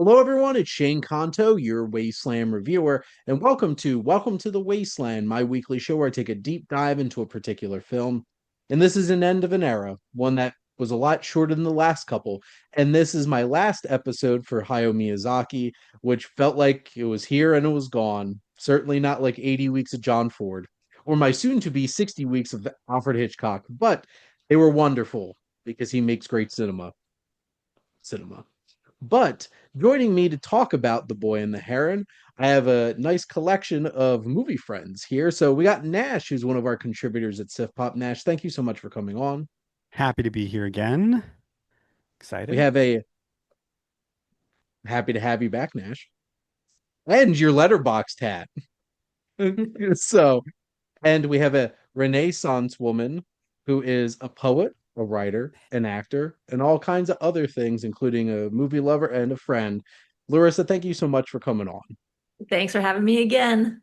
Hello, everyone. It's Shane Kanto, your Wasteland reviewer, and welcome to the Wasteland, my weekly show where I take a deep dive into a particular film. And this is an end of an era, one that was a lot shorter than the last couple. And this is my last episode for Hayao Miyazaki, which felt like it was here and it was gone. Certainly not like 80 weeks of John Ford or my soon-to-be 60 weeks of Alfred Hitchcock, but they were wonderful because he makes great cinema. But joining me to talk about The Boy and the Heron, I have a nice collection of movie friends here. So we got Nash, who's one of our contributors at SiftPop. Nash, thank you so much for coming on. Happy to be here again. We Excited. have a happy to have you back, Nash, and your letterbox hat. so, and we have a Renaissance woman who is a poet, a writer, an actor, and all kinds of other things, including a movie lover and a friend. Larissa, thank you so much for coming on. Thanks for having me again.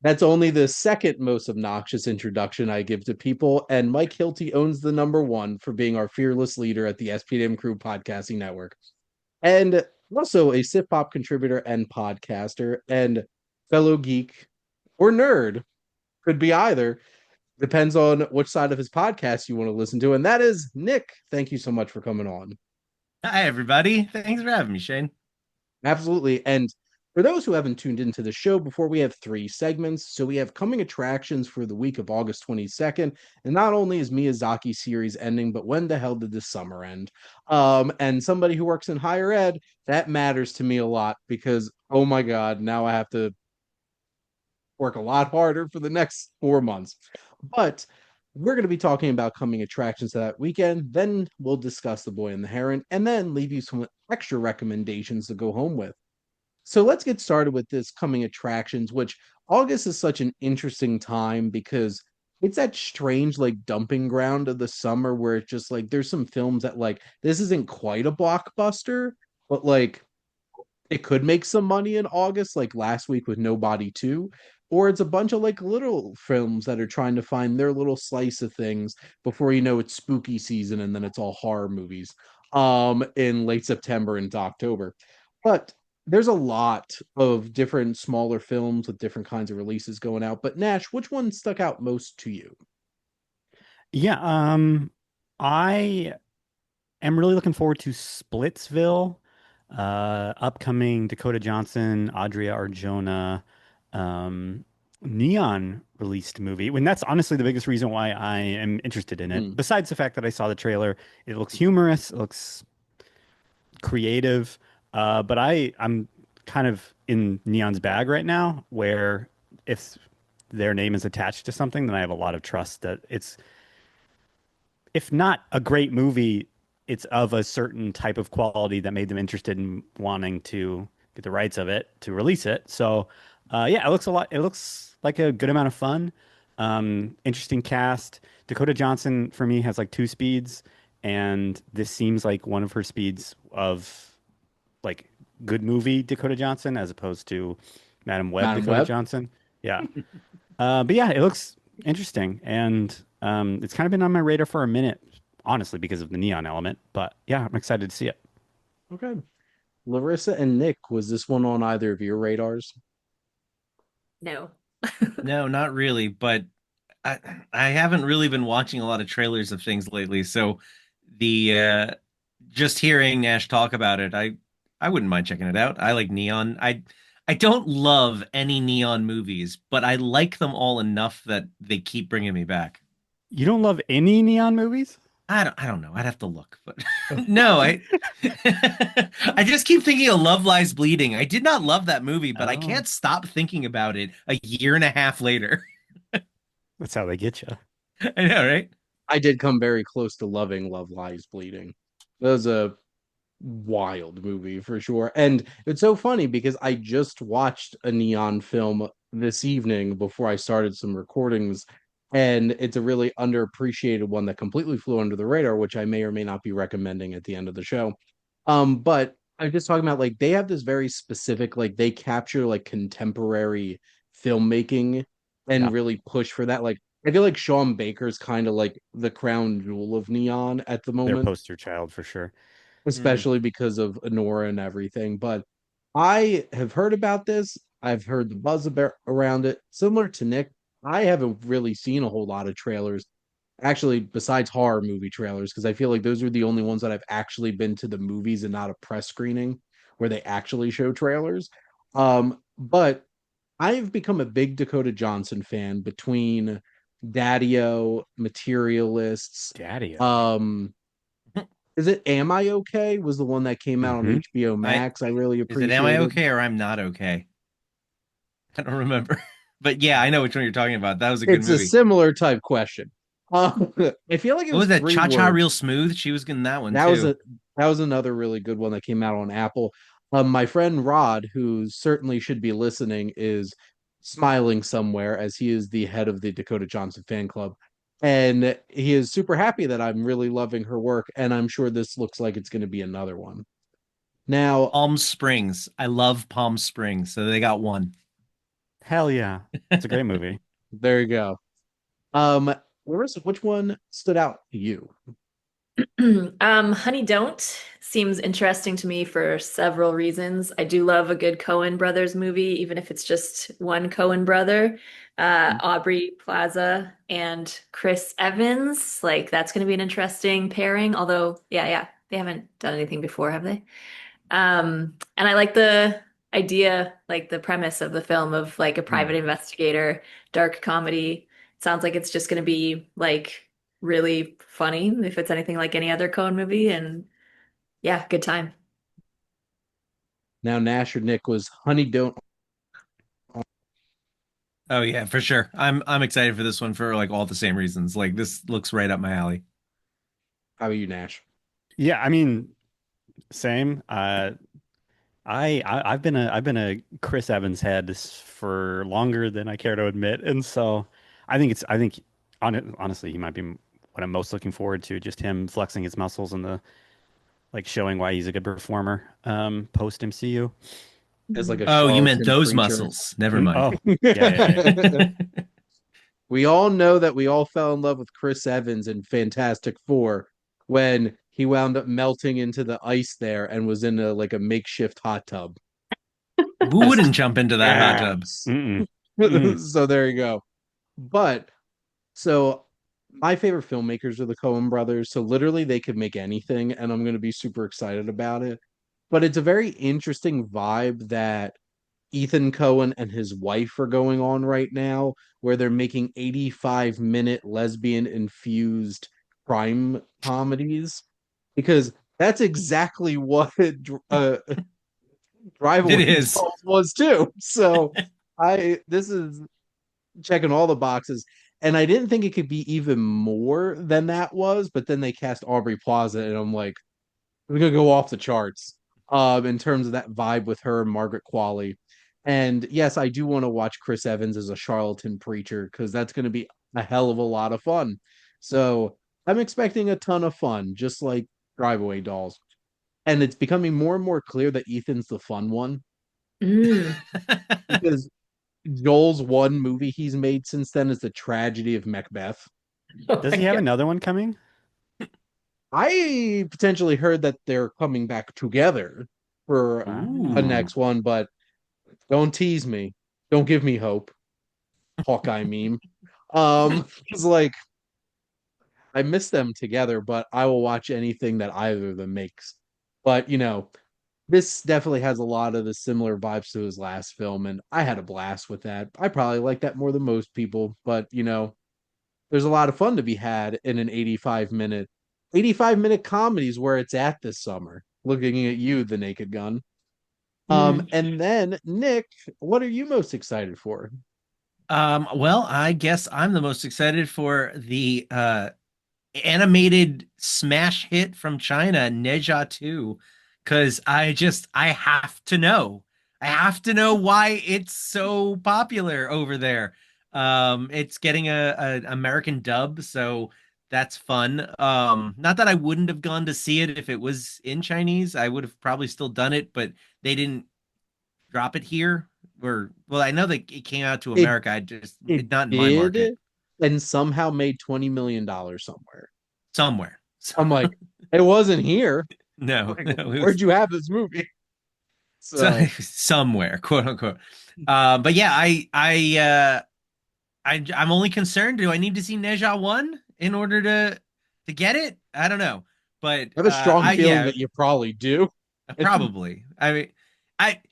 That's only the second most obnoxious introduction I give to people, and Mike Hilty owns the number one for being our fearless leader at the SPDM Crew Podcasting Network, and also a Sip Pop contributor and podcaster, and fellow geek or nerd, could be either. Depends on which side of his podcast you want to listen to, and that is Nick. Thank you so much for coming on. Hi, everybody. Thanks for having me, Shane. Absolutely. And for those who haven't tuned into the show before, we have three segments. So we have coming attractions for the week of August 22nd. And not only is Miyazaki series ending, but when the hell did the summer end? And somebody who works in higher ed, that matters to me a lot because, oh my God, now I have to work a lot harder for the next 4 months. But we're going to be talking about coming attractions that weekend. Then we'll discuss The Boy and the Heron, and then leave you some extra recommendations to go home with. So let's get started with this coming attractions, which August is such an interesting time because it's that strange like dumping ground of the summer where it's just like there's some films that like this isn't quite a blockbuster, but like it could make some money in August, like last week with Nobody 2. Or it's a bunch of like little films that are trying to find their little slice of things before you know it's spooky season and then it's all horror movies in late September into October. But there's a lot of different smaller films with different kinds of releases going out. But Nash, which one stuck out most to you? Yeah, I am really looking forward to Splitsville, upcoming Dakota Johnson, Adria Arjona, um, Neon released movie. When that's honestly the biggest reason why I am interested in it. Hmm. Besides the fact that I saw the trailer, it looks humorous, it looks creative, but I'm kind of in Neon's bag right now, where if their name is attached to something, then I have a lot of trust that it's, if not a great movie, it's of a certain type of quality that made them interested in wanting to get the rights of it to release it. So, yeah, it looks a lot. It looks like a good amount of fun. Interesting cast. Dakota Johnson for me has like two speeds, and this seems like one of her speeds of like good movie Dakota Johnson as opposed to Madam Web Madam Dakota Web? Johnson. Yeah. But yeah, it looks interesting, and it's kind of been on my radar for a minute, honestly, because of the neon element. But yeah, I'm excited to see it. Okay. Larissa and Nick, was this one on either of your radars? No. No, not really, but I I haven't really been watching a lot of trailers of things lately, so the just hearing Nash talk about it, I wouldn't mind checking it out. I like Neon. I don't love any Neon movies, but I like them all enough that they keep bringing me back. You don't love any neon movies? I don't know. I'd have to look, but no, I I just keep thinking of Love Lies Bleeding. I did not love that movie, but I Oh, can't stop thinking about it a year and a half later. that's how they get you. I know, right? I did come very close to loving Love Lies Bleeding. That was a wild movie for sure. And it's so funny because I just watched a neon film this evening before I started some recordings. And it's a really underappreciated one that completely flew under the radar, which I may or may not be recommending at the end of the show. But I'm just talking about like they have this very specific, like they capture like contemporary filmmaking and Yeah. really push for that. Like I feel like Sean Baker's kind of like the crown jewel of neon at the Their moment. poster child for sure. especially because of Honora and everything. But I have heard about this. I've heard the buzz around it. Similar to Nick, I haven't really seen a whole lot of trailers, actually, besides horror movie trailers, because I feel like those are the only ones that I've actually been to the movies and not a press screening where they actually show trailers. But I've become a big Dakota Johnson fan between Daddio, Materialists. Daddy. Is it Am I Okay? Was the one that came out on Mhm. HBO I Max. I really Is it Am I appreciated. okay or I'm not okay? I don't remember. But yeah, I know which one you're talking about. That was a good It's a movie. similar type question. I feel like it What was was that? three Cha Cha words. Real Smooth? She was in that one That was too. a that was another really good one that came out on Apple. My friend Rod, who certainly should be listening, is smiling somewhere as he is the head of the Dakota Johnson fan club. And he is super happy that I'm really loving her work, and I'm sure this looks like it's going to be another one. Now, Palm Springs. I love Palm Springs, so they got one. Hell yeah. It's a great movie. there you go. Larissa, which one stood out to you? Honey Don't seems interesting to me for several reasons. I do love a good Coen Brothers movie, even if it's just one Coen brother. Aubrey Plaza and Chris Evans, like that's going to be an interesting pairing. Although, yeah, they haven't done anything before, have they? And I like the idea, like the premise of the film of like a Hmm. private investigator, dark comedy. Sounds like it's just going to be like really funny if it's anything like any other Coen movie. And yeah, good time. Now, Nash or Nick was Honey Don't. Oh yeah, for sure. I'm excited for this one for like all the same reasons. Like this looks right up my alley. How about you, Nash? Yeah, I mean, same. I've been a Chris Evans head for longer than I care to admit, and so honestly he might be what I'm most looking forward to. Just him flexing his muscles and the like showing why he's a good performer. Post MCU. As like a Oh, you meant charlatan those preacher. muscles. Never mind. Oh yeah. We all know that we all fell in love with Chris Evans in Fantastic Four when he wound up melting into the ice there and was in a like a makeshift hot tub. Who Just wouldn't jump into that hot tub? yes. Mm-mm. Mm. So there you go. But so my favorite filmmakers are the Coen brothers. So literally they could make anything, and I'm going to be super excited about it. But it's a very interesting vibe that Ethan Cohen and his wife are going on right now, where they're making 85-minute lesbian infused crime comedies, because that's exactly what Drive It Away is. Dolls was too. So this is checking all the boxes. And I didn't think it could be even more than that was, but then they cast Aubrey Plaza, and I'm like, we're gonna go off the charts in terms of that vibe with her and Margaret Qualley. And yes, I do want to watch Chris Evans as a charlatan preacher because that's gonna be a hell of a lot of fun. So I'm expecting a ton of fun, just like Drive Away Dolls. And it's becoming more and more clear that Ethan's the fun one Mm. because Joel's one movie he's made since then is the tragedy of Macbeth. Oh Does my he have God. another one coming? I potentially heard that they're coming back together for a Wow. Ooh. next one, but don't tease me. Don't give me hope. Hawkeye meme. It's like I miss them together, but I will watch anything that either of them makes. But this definitely has a lot of the similar vibes to his last film, and I had a blast with that. I probably like that more than most people, but there's a lot of fun to be had in an 85-minute comedies where it's at this summer. Looking at you, the Naked Gun. Mm. And then Nick, what are you most excited for? Well, I guess I'm the most excited for the animated smash hit from China, Neja 2, because I have to know. I have to know why it's so popular over there. It's getting a American dub, so that's fun. Not that I wouldn't have gone to see it if it was in Chinese. I would have probably still done it, but they didn't drop it here. Or well, I know that it came out to It America. I just it it's not in my market. did and somehow made $20 million somewhere. Somewhere. So I'm like, it wasn't here. No, Like, no, it was where'd you have this movie? so, So somewhere, quote unquote. But yeah, I'm only concerned. Do I need to see Neja 1 in order to get it? I don't know. But I have a strong I feeling yeah, that you probably do. probably. I mean,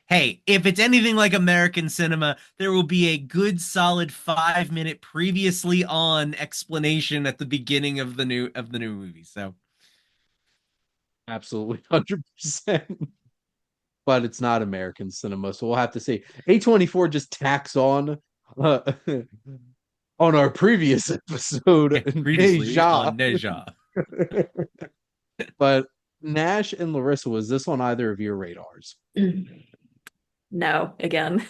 hey, if it's anything like American cinema, there will be a good solid 5 minute previously on explanation at the beginning of the new movie. So Absolutely 100%. But it's not American cinema, so we'll have to see. A24 just tacks uh, on our previous episode, yeah, previously Deja. on Neja. But Nash and Larissa, was this on either of your radars? No, again.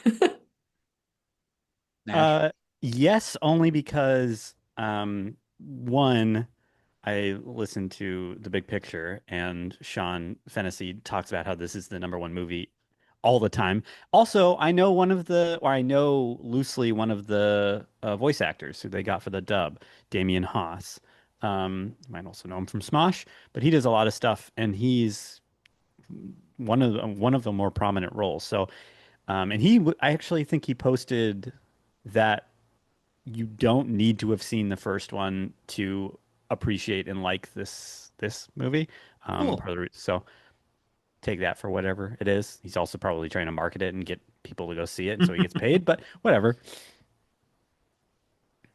Nash. Yes, only because one, I listened to The Big Picture, and Sean Fennessy talks about how this is the number one movie all the time. Also, I know loosely one of the voice actors who they got for the dub, Damian Haas. You might also know him from Smosh, but he does a lot of stuff, and he's one of the more prominent roles. So, I actually think he posted that you don't need to have seen the first one to appreciate and like this movie. Cool. So take that for whatever it is. He's also probably trying to market it and get people to go see it, and so he gets paid. But whatever.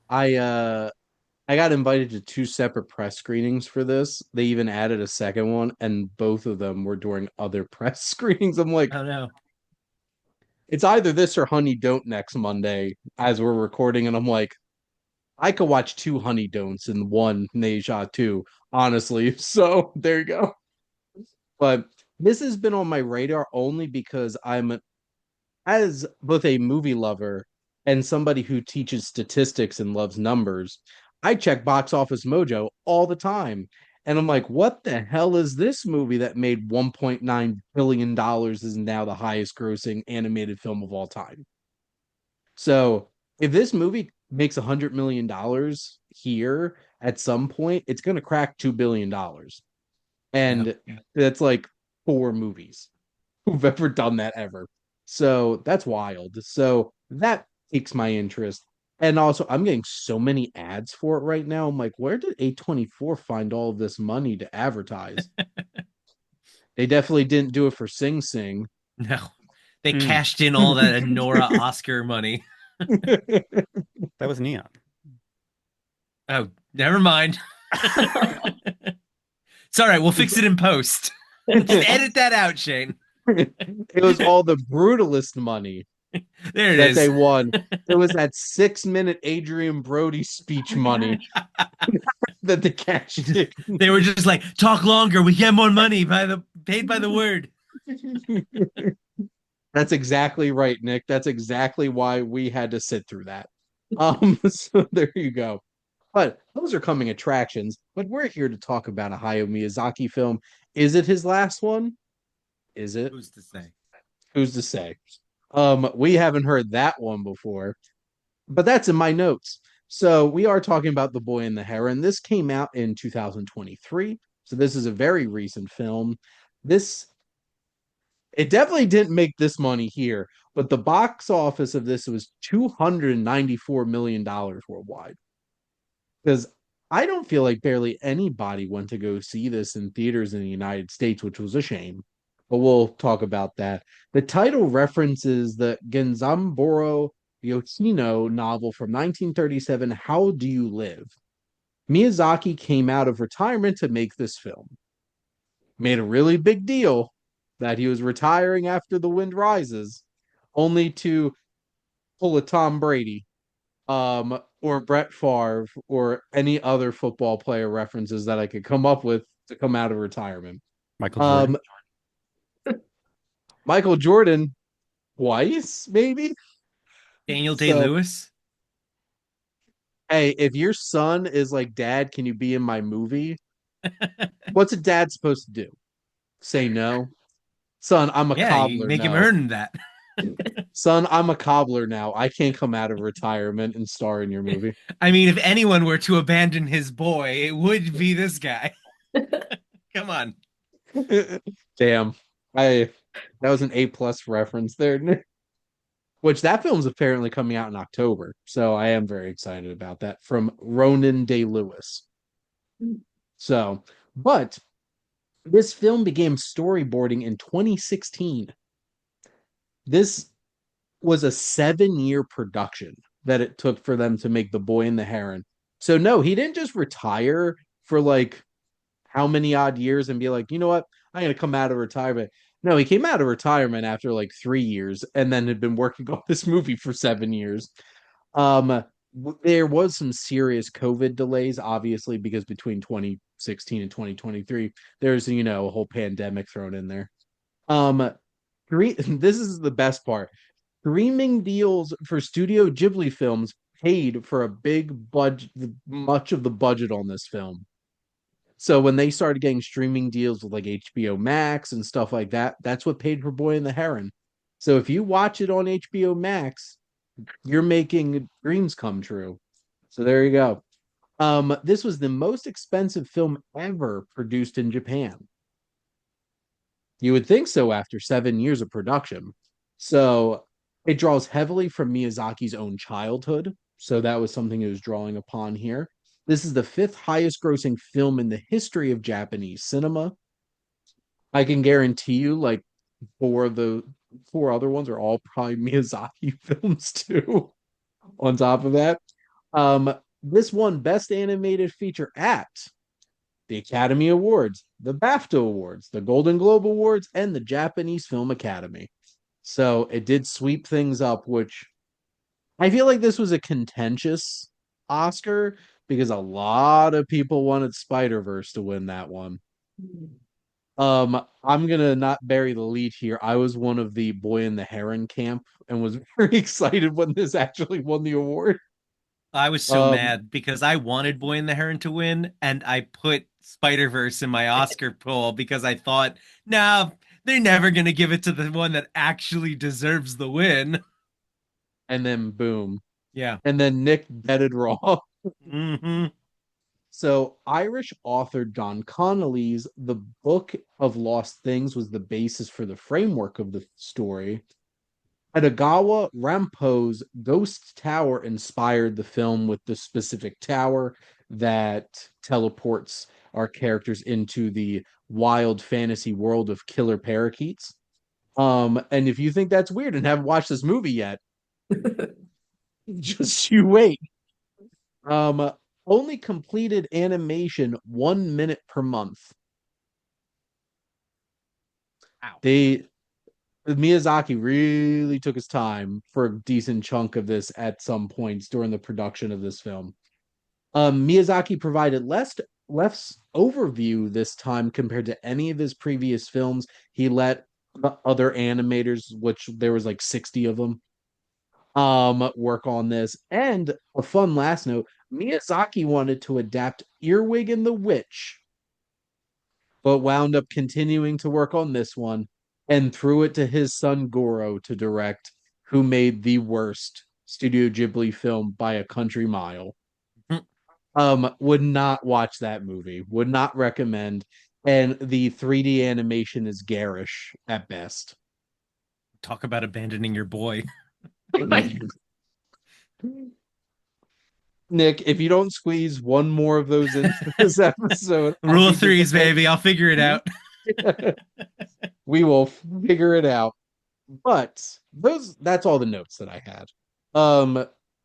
I uh I got invited to two separate press screenings for this. They even added a second one, and both of them were during other press screenings. I'm like, Oh no. it's either this or Honey Don't next Monday as we're recording, and I'm like, I could watch two Honey Don'ts and one Neja too, honestly. So there you go. But this has been on my radar only because as both a movie lover and somebody who teaches statistics and loves numbers, I check Box Office Mojo all the time. And I'm like, what the hell is this movie that made $1.9 billion is now the highest grossing animated film of all time? So if this movie makes $100 million here at some point, it's going to crack $2 billion. Yep. And that's like four movies who've ever done that ever. So that's wild. So that piques my interest. And also, I'm getting so many ads for it right now. I'm like, where did A24 find all of this money to advertise? They definitely didn't do it for Sing Sing. No. They Mm, cashed in all that Nora Oscar money. that was Neon. Oh, never mind. It's all right. We'll fix it in post. Just edit that out, Shane. It was all the brutalist money There it that is. they won. It was that 6 minute Adrian Brody speech money that they cashed in. They were just like, talk longer. We get more money paid by the word. That's exactly right, Nick. That's exactly why we had to sit through that. So there you go. But those are coming attractions. But we're here to talk about a Hayao Miyazaki film. Is it his last one? Is it? Who's to say? Who's to say? We haven't heard that one before, but that's in my notes. So we are talking about The Boy and the Heron. This came out in 2023. So this is a very recent film. This It definitely didn't make this money here, but the box office of this was $294 million worldwide. Because I don't feel like barely anybody went to go see this in theaters in the United States, which was a shame. But we'll talk about that. The title references the Genzamboro Yoshino novel from 1937, How Do You Live? Miyazaki came out of retirement to make this film. Made a really big deal that he was retiring after The Wind Rises, only to pull a Tom Brady, or Brett Favre, or any other football player references that I could come up with to come out of retirement. Michael Jordan. Michael Jordan twice, maybe. Daniel So, Day-Lewis? hey, if your son is like, Dad, can you be in my movie? What's a dad supposed to do? Say no? Son, I'm a Yeah, you cobbler make him now. earn that. Son, I'm a cobbler now. I can't come out of retirement and star in your movie. I mean, if anyone were to abandon his boy, it would be this guy. Come on. Damn. I that was an A+ reference there. Which that film's apparently coming out in October. So I am very excited about that from Ronan Day Lewis. So, but this film began storyboarding in 2016. This was a 7-year production that it took for them to make The Boy and the Heron. So no, he didn't just retire for like how many odd years and be like, you know what, I'm gonna come out of retirement. No, he came out of retirement after like 3 years and then had been working on this movie for 7 years. Um, there was some serious COVID delays, obviously, because between 2016 and 2023, there's a whole pandemic thrown in there. Um, this is the best part. Streaming deals for Studio Ghibli films paid for a big budget, much of the budget on this film. So when they started getting streaming deals with like HBO Max and stuff like that, that's what paid for Boy and the Heron. So if you watch it on HBO Max, you're making dreams come true. So there you go. This was the most expensive film ever produced in Japan. You would think so after 7 years of production. So it draws heavily from Miyazaki's own childhood. So that was something it was drawing upon here. This is the fifth highest grossing film in the history of Japanese cinema. I can guarantee you, like, the four other ones are all probably Miyazaki films too. On top of that, this won Best Animated Feature at the Academy Awards, the BAFTA Awards, the Golden Globe Awards, and the Japanese Film Academy. So it did sweep things up, which I feel like this was a contentious Oscar because a lot of people wanted Spider-Verse to win that one. I'm gonna not bury the lead here. I was one of the Boy in the Heron camp and was very excited when this actually won the award. I was so Um, mad because I wanted Boy and the Heron to win, and I put Spider-Verse in my Oscar poll because I thought, no, they're never going to give it to the one that actually deserves the win. and then boom. Yeah. And then Nick betted wrong. Hmm. So Irish author Don Connolly's The Book of Lost Things was the basis for the framework of the story. Edogawa Rampo's Ghost Tower inspired the film with the specific tower that teleports our characters into the wild fantasy world of killer parakeets. And if you think that's weird and haven't watched this movie yet, just you wait. Um, Only completed animation 1 minute per month. Wow. Miyazaki really took his time for a decent chunk of this at some points during the production of this film. Miyazaki provided less overview this time compared to any of his previous films. He let the other animators, which there was like 60 of them, work on this. And a fun last note, Miyazaki wanted to adapt Earwig and the Witch, but wound up continuing to work on this one and threw it to his son Goro to direct, who made the worst Studio Ghibli film by a country mile. Would not watch that movie, would not recommend, and the 3D animation is garish at best. Talk about abandoning your boy. Nick, if you don't squeeze one more of those into this episode, I'll Rule be of threes, disappointed. baby. I'll figure it out. We will figure it out. But that's all the notes that I had.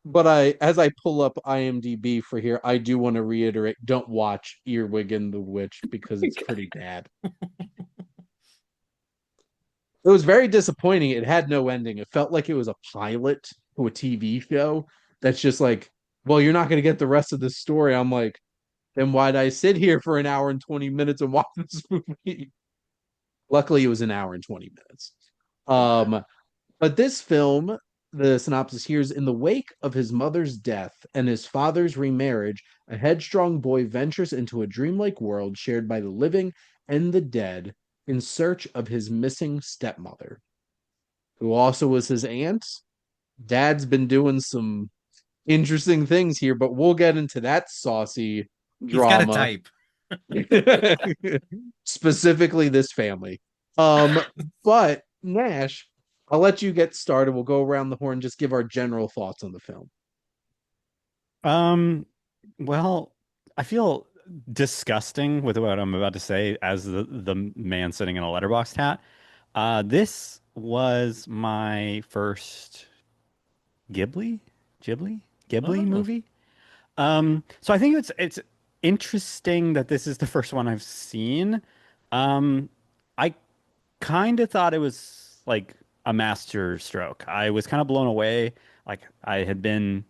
But as I pull up IMDb for here, I do want to reiterate, don't watch Earwig and the Witch because it's pretty bad. It was very disappointing. It had no ending. It felt like it was a pilot to a TV show that's just like, well, you're not going to get the rest of the story. I'm like, then why'd I sit here for an hour and 20 minutes and watch this movie? Luckily, it was an hour and 20 minutes. But this film, the synopsis here is: in the wake of his mother's death and his father's remarriage, a headstrong boy ventures into a dreamlike world shared by the living and the dead in search of his missing stepmother, who also was his aunt. Dad's been doing some interesting things here, but we'll get into that saucy He's got a drama. type. Specifically this family. But Nash, I'll let you get started. We'll go around the horn, just give our general thoughts on the film. Um, well, I feel disgusting with what I'm about to say as the man sitting in a letterboxd hat. This was my first Ghibli, Ghibli, Ghibli Oh, movie. So I think it's interesting that this is the first one I've seen. I kind of thought it was like a master stroke. I was kind of blown away. Like I had been,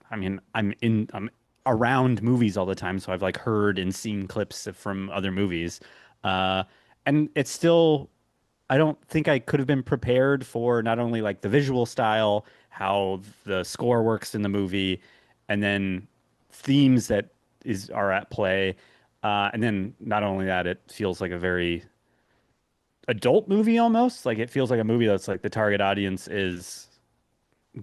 I mean, I'm around movies all the time, so I've like heard and seen clips from other movies. Uh, and it's still, I don't think I could have been prepared for not only like the visual style, how the score works in the movie, and then themes that is are at play. And then not only that, it feels like a very adult movie almost. Like it feels like a movie that's like the target audience is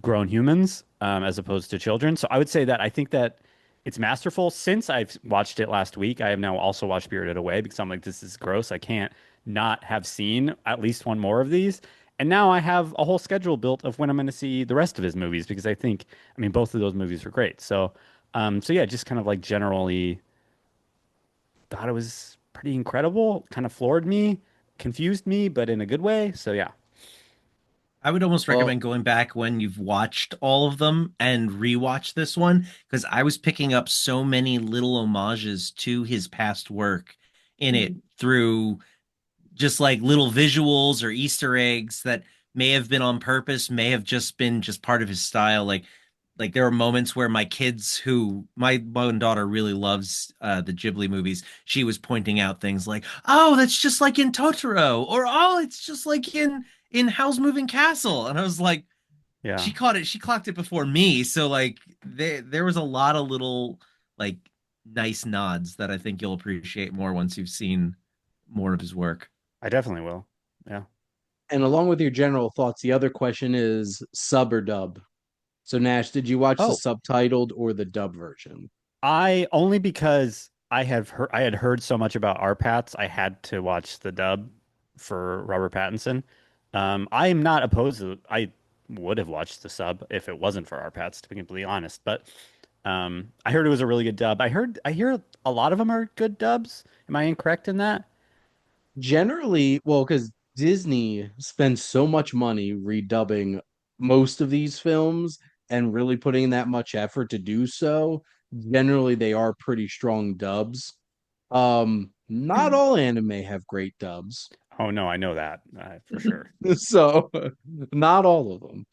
grown humans as opposed to children. So I would say that I think that it's masterful. Since I've watched it last week, I have now also watched Spirited Away because I'm like, this is gross. I can't not have seen at least one more of these. And now I have a whole schedule built of when I'm going to see the rest of his movies because I mean, both of those movies were great. So yeah, just kind of like generally thought it was pretty incredible. Kind of floored me, confused me, but in a good way. So yeah. I would almost well, recommend going back when you've watched all of them and rewatch this one because I was picking up so many little homages to his past work in it through just like little visuals or Easter eggs that may have been on purpose, may have just been just part of his style. Like there are moments where my one daughter really loves the Ghibli movies. She was pointing out things like, "Oh, that's just like in Totoro," or "Oh, it's just like in Howl's Moving Castle," and I was like, Yeah. she caught it. She clocked it before me. So like there was a lot of little like nice nods that I think you'll appreciate more once you've seen more of his work. I definitely will. Yeah. and along with your general thoughts, the other question is sub or dub. So Nash, did you watch the Oh, subtitled or the dub version? I only because I had heard so much about R. Pats, I had to watch the dub for Robert Pattinson. I am not opposed to I would have watched the sub if it wasn't for R. Pats, to be completely honest. But I heard it was a really good dub. I hear a lot of them are good dubs. Am I incorrect in that? Generally, well, because Disney spends so much money redubbing most of these films and really putting in that much effort to do so, generally they are pretty strong dubs. Not all anime have great dubs, Oh no, I know that for sure. so not all of them.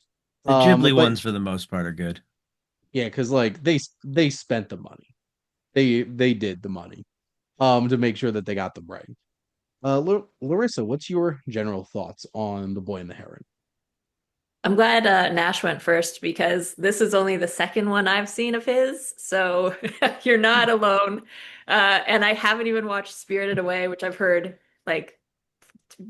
The Ghibli But ones for the most part are good. yeah, because like they spent the money, they did the money, to make sure that they got them right. Larissa, what's your general thoughts on The Boy and the Heron? I'm glad Nash went first because this is only the second one I've seen of his, so you're not alone. And I haven't even watched Spirited Away, which I've heard like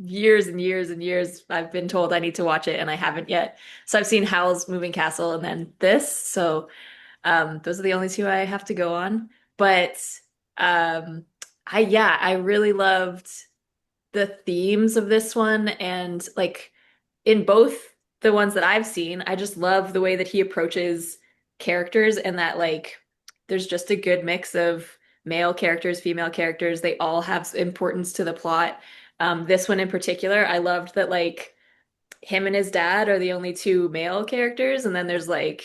years and years and years. I've been told I need to watch it, and I haven't yet. So I've seen Howl's Moving Castle and then this. So those are the only two I have to go on. But um, I really loved the themes of this one and like in both the ones that I've seen, I just love the way that he approaches characters and that like there's just a good mix of male characters, female characters. They all have importance to the plot. This one in particular, I loved that like him and his dad are the only two male characters, and then there's like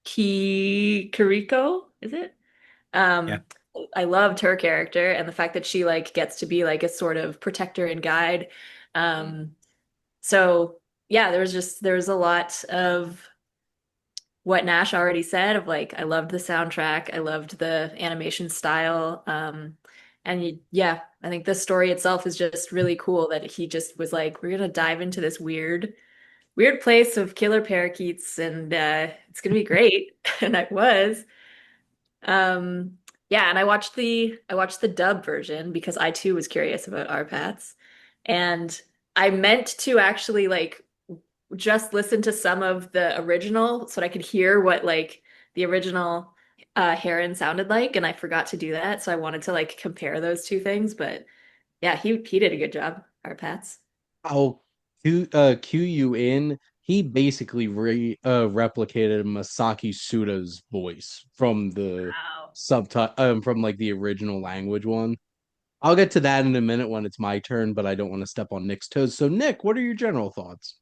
Kiriko, is it? Yeah. Um, I loved her character and the fact that she like gets to be like a sort of protector and guide. Um, so yeah, there was a lot of what Nash already said of like I loved the soundtrack, I loved the animation style. Yeah, I think the story itself is just really cool that he just was like, we're gonna dive into this weird place of killer parakeets and it's gonna be great. And I was. Um, yeah, and I watched the dub version because I too was curious about RPATs. And I meant to actually like just listen to some of the original so that I could hear what like the original Heron sounded like, and I forgot to do that. So I wanted to like compare those two things. But yeah, he did a good job, our Pats. I'll cue you in. He basically replicated Masaki Suda's voice from the Wow. subtitle from like the original language one. I'll get to that in a minute when it's my turn, but I don't want to step on Nick's toes. So Nick, what are your general thoughts?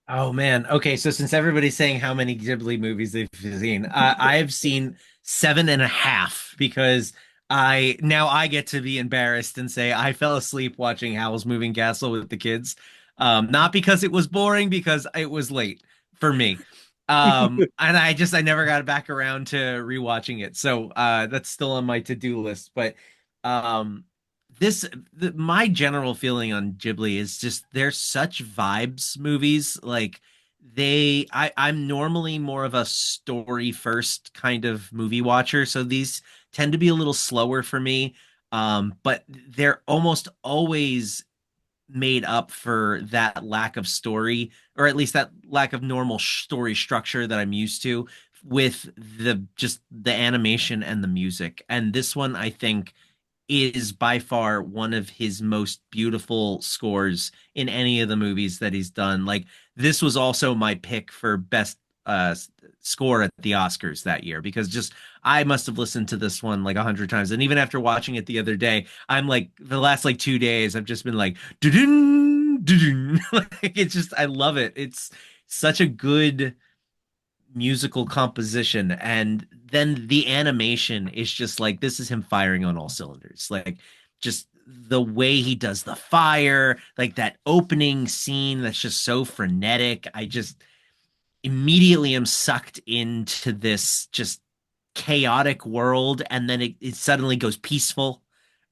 Oh man. Okay, so since everybody's saying how many Ghibli movies they've seen, I've seen 7.5 because I get to be embarrassed and say I fell asleep watching Howl's Moving Castle with the kids. Not because it was boring, because it was late for me. And I never got back around to rewatching it. So that's still on my to-do list. But um my general feeling on Ghibli is just they're such vibes movies. Like I'm normally more of a story first kind of movie watcher, so these tend to be a little slower for me. But they're almost always made up for that lack of story, or at least that lack of normal story structure that I'm used to, with the animation and the music. And this one, I think, is by far one of his most beautiful scores in any of the movies that he's done. Like, this was also my pick for best score at the Oscars that year, because just I must have listened to this one like 100 times. And even after watching it the other day, I'm like, the last like 2 days I've just been like doo-doo, doo-doo. Like, it's just, I love it. It's such a good musical composition, and then the animation is just like, this is him firing on all cylinders. Like, just the way he does the fire, like that opening scene that's just so frenetic. I just immediately am sucked into this just chaotic world, and then it suddenly goes peaceful,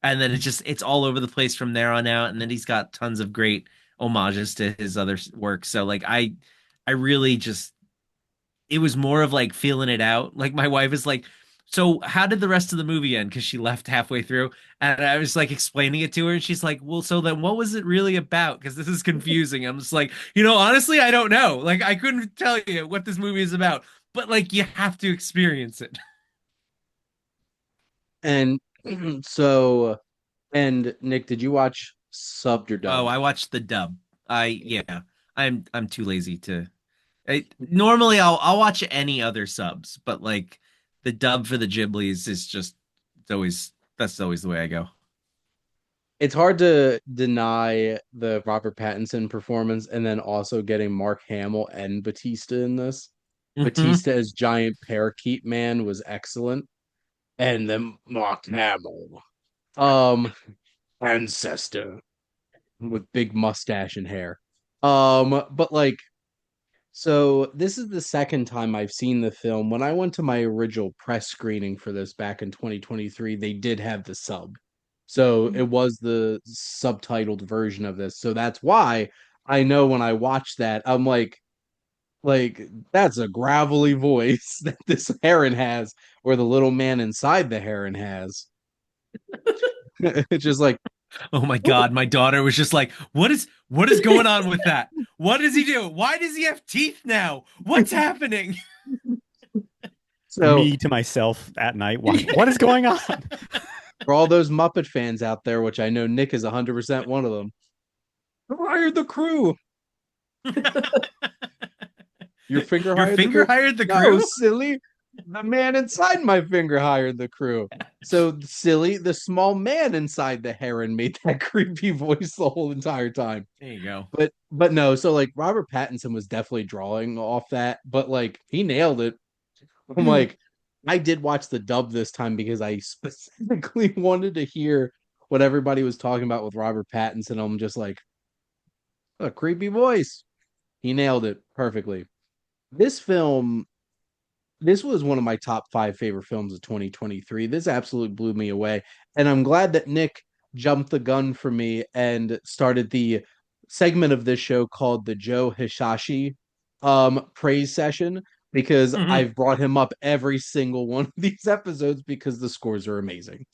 and then it's all over the place from there on out. And then he's got tons of great homages to his other work. So like, I really just, it was more of like feeling it out. Like, my wife is like, so how did the rest of the movie end? Because she left halfway through. And I was like explaining it to her, and she's like, well, so then what was it really about? Because this is confusing. I'm just like, honestly, I don't know. Like, I couldn't tell you what this movie is about, but like, you have to experience it. And so, and Nick, did you watch subbed or Oh, dubbed? I watched the dub. Yeah, I'm too lazy to. Normally I'll watch any other subs, but like, the dub for the Ghibli's is just, it's always that's always the way I go. It's hard to deny the Robert Pattinson performance and then also getting Mark Hamill and Batista in this. Hmm. Batista as giant parakeet man was excellent. And then Mark Hamill, um, ancestor with big mustache and hair. But like, so this is the second time I've seen the film. When I went to my original press screening for this back in 2023, they did have the sub. So it was the subtitled version of this. So that's why I know when I watch that, I'm like that's a gravelly voice that this heron has, or the little man inside the heron has. It's just like, Oh my God, my daughter was just like, what is going on with that? What does he do? Why does he have teeth now? What's happening? so Me to myself at night, what is going on? for all those Muppet fans out there, which I know Nick is 100% one of them, who hired the crew? Your finger Your hired the finger crew? hired the No, crew? silly. The man inside my finger hired the crew. So silly, the small man inside the heron made that creepy voice the whole entire time. There you go. But no, so like Robert Pattinson was definitely drawing off that, but like he nailed it. I'm like, I did watch the dub this time because I specifically wanted to hear what everybody was talking about with Robert Pattinson. I'm just like, a creepy voice. He nailed it perfectly. This film, this was one of my top five favorite films of 2023. This absolutely blew me away. And I'm glad that Nick jumped the gun for me and started the segment of this show called the Joe Hishashi praise session, because Mhm. I've brought him up every single one of these episodes because the scores are amazing.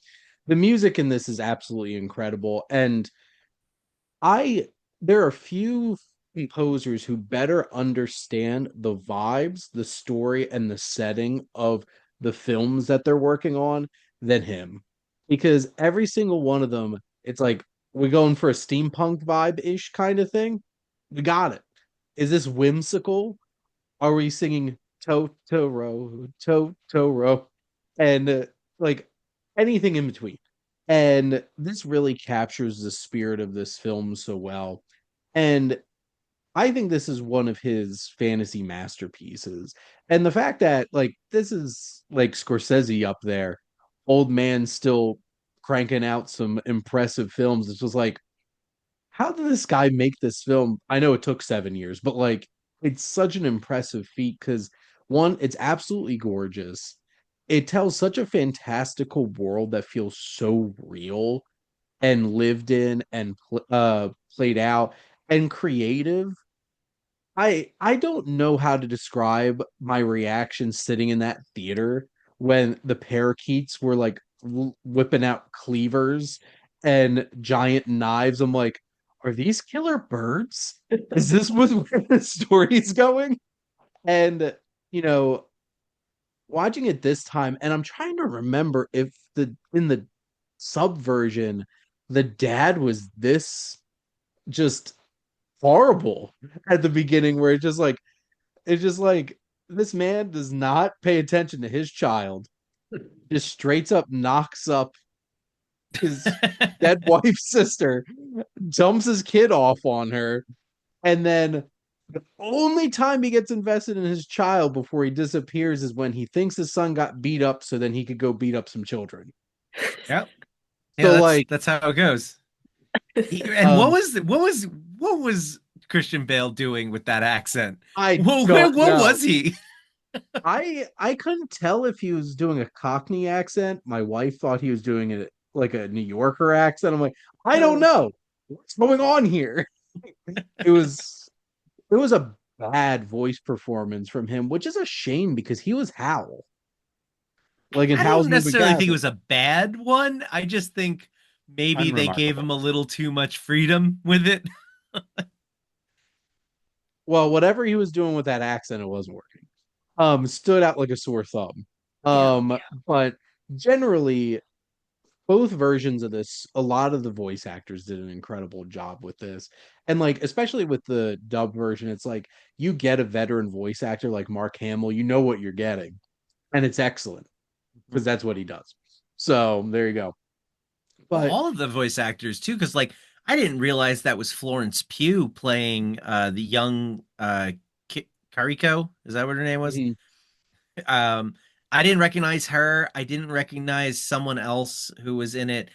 The music in this is absolutely incredible. And I there are few composers who better understand the vibes, the story, and the setting of the films that they're working on than him. Because every single one of them, it's like we're going for a steampunk vibe-ish kind of thing. We got it. Is this whimsical? Are we singing Totoro, Totoro, and like anything in between? And this really captures the spirit of this film so well. And I think this is one of his fantasy masterpieces. And the fact that like this is like Scorsese up there, old man still cranking out some impressive films. It's just like, how did this guy make this film? I know it took 7 years, but like it's such an impressive feat because one, it's absolutely gorgeous. It tells such a fantastical world that feels so real and lived in and played out and creative. I don't know how to describe my reaction sitting in that theater when the parakeets were like whipping out cleavers and giant knives. I'm like, are these killer birds? Is this where the story's going? And you know, watching it this time, and I'm trying to remember if the in the sub version, the dad was this just horrible at the beginning, where it's just like this man does not pay attention to his child, just straight up knocks up his dead wife's sister, dumps his kid off on her, and then the only time he gets invested in his child before he disappears is when he thinks his son got beat up so then he could go beat up some children. Yep. Yeah, So that's like that's how it goes. And um what was Christian Bale doing with that accent? I What don't know. was he? I couldn't tell if he was doing a Cockney accent. My wife thought he was doing it like a New Yorker accent. I'm like, I don't know what's going on here. It was it was a bad voice performance from him, which is a shame because he was Hal, like in I Howl's don't Moving necessarily think it Castle. was a bad one. I just think maybe they gave him Unremarkable. a little too much freedom with it. Well, whatever he was doing with that accent, it wasn't working. Stood out like a sore thumb. Yeah. But generally, both versions of this, a lot of the voice actors did an incredible job with this. And like, especially with the dub version, it's like you get a veteran voice actor like Mark Hamill, you know what you're getting, and it's excellent because that's what he does. So there you go. Well, But all of the voice actors too, because like I didn't realize that was Florence Pugh playing the young Kariko. Is that what her name was? mhm, Um, I didn't recognize her. I didn't recognize someone else who was in it.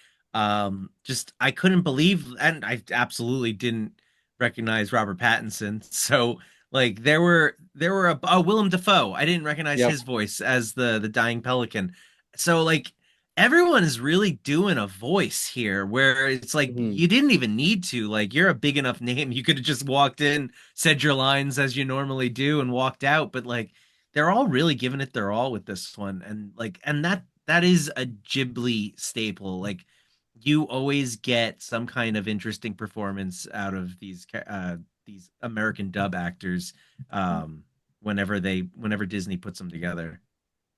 Just I couldn't believe, and I absolutely didn't recognize Robert Pattinson. So like there were Willem Dafoe. I didn't recognize yep. his voice as the dying pelican. So like everyone is really doing a voice here where it's like Mhm. you didn't even need to. Like you're a big enough name. You could have just walked in, said your lines as you normally do, and walked out. But like they're all really giving it their all with this one, and like and that is a Ghibli staple. Like you always get some kind of interesting performance out of these American dub actors whenever Disney puts them together.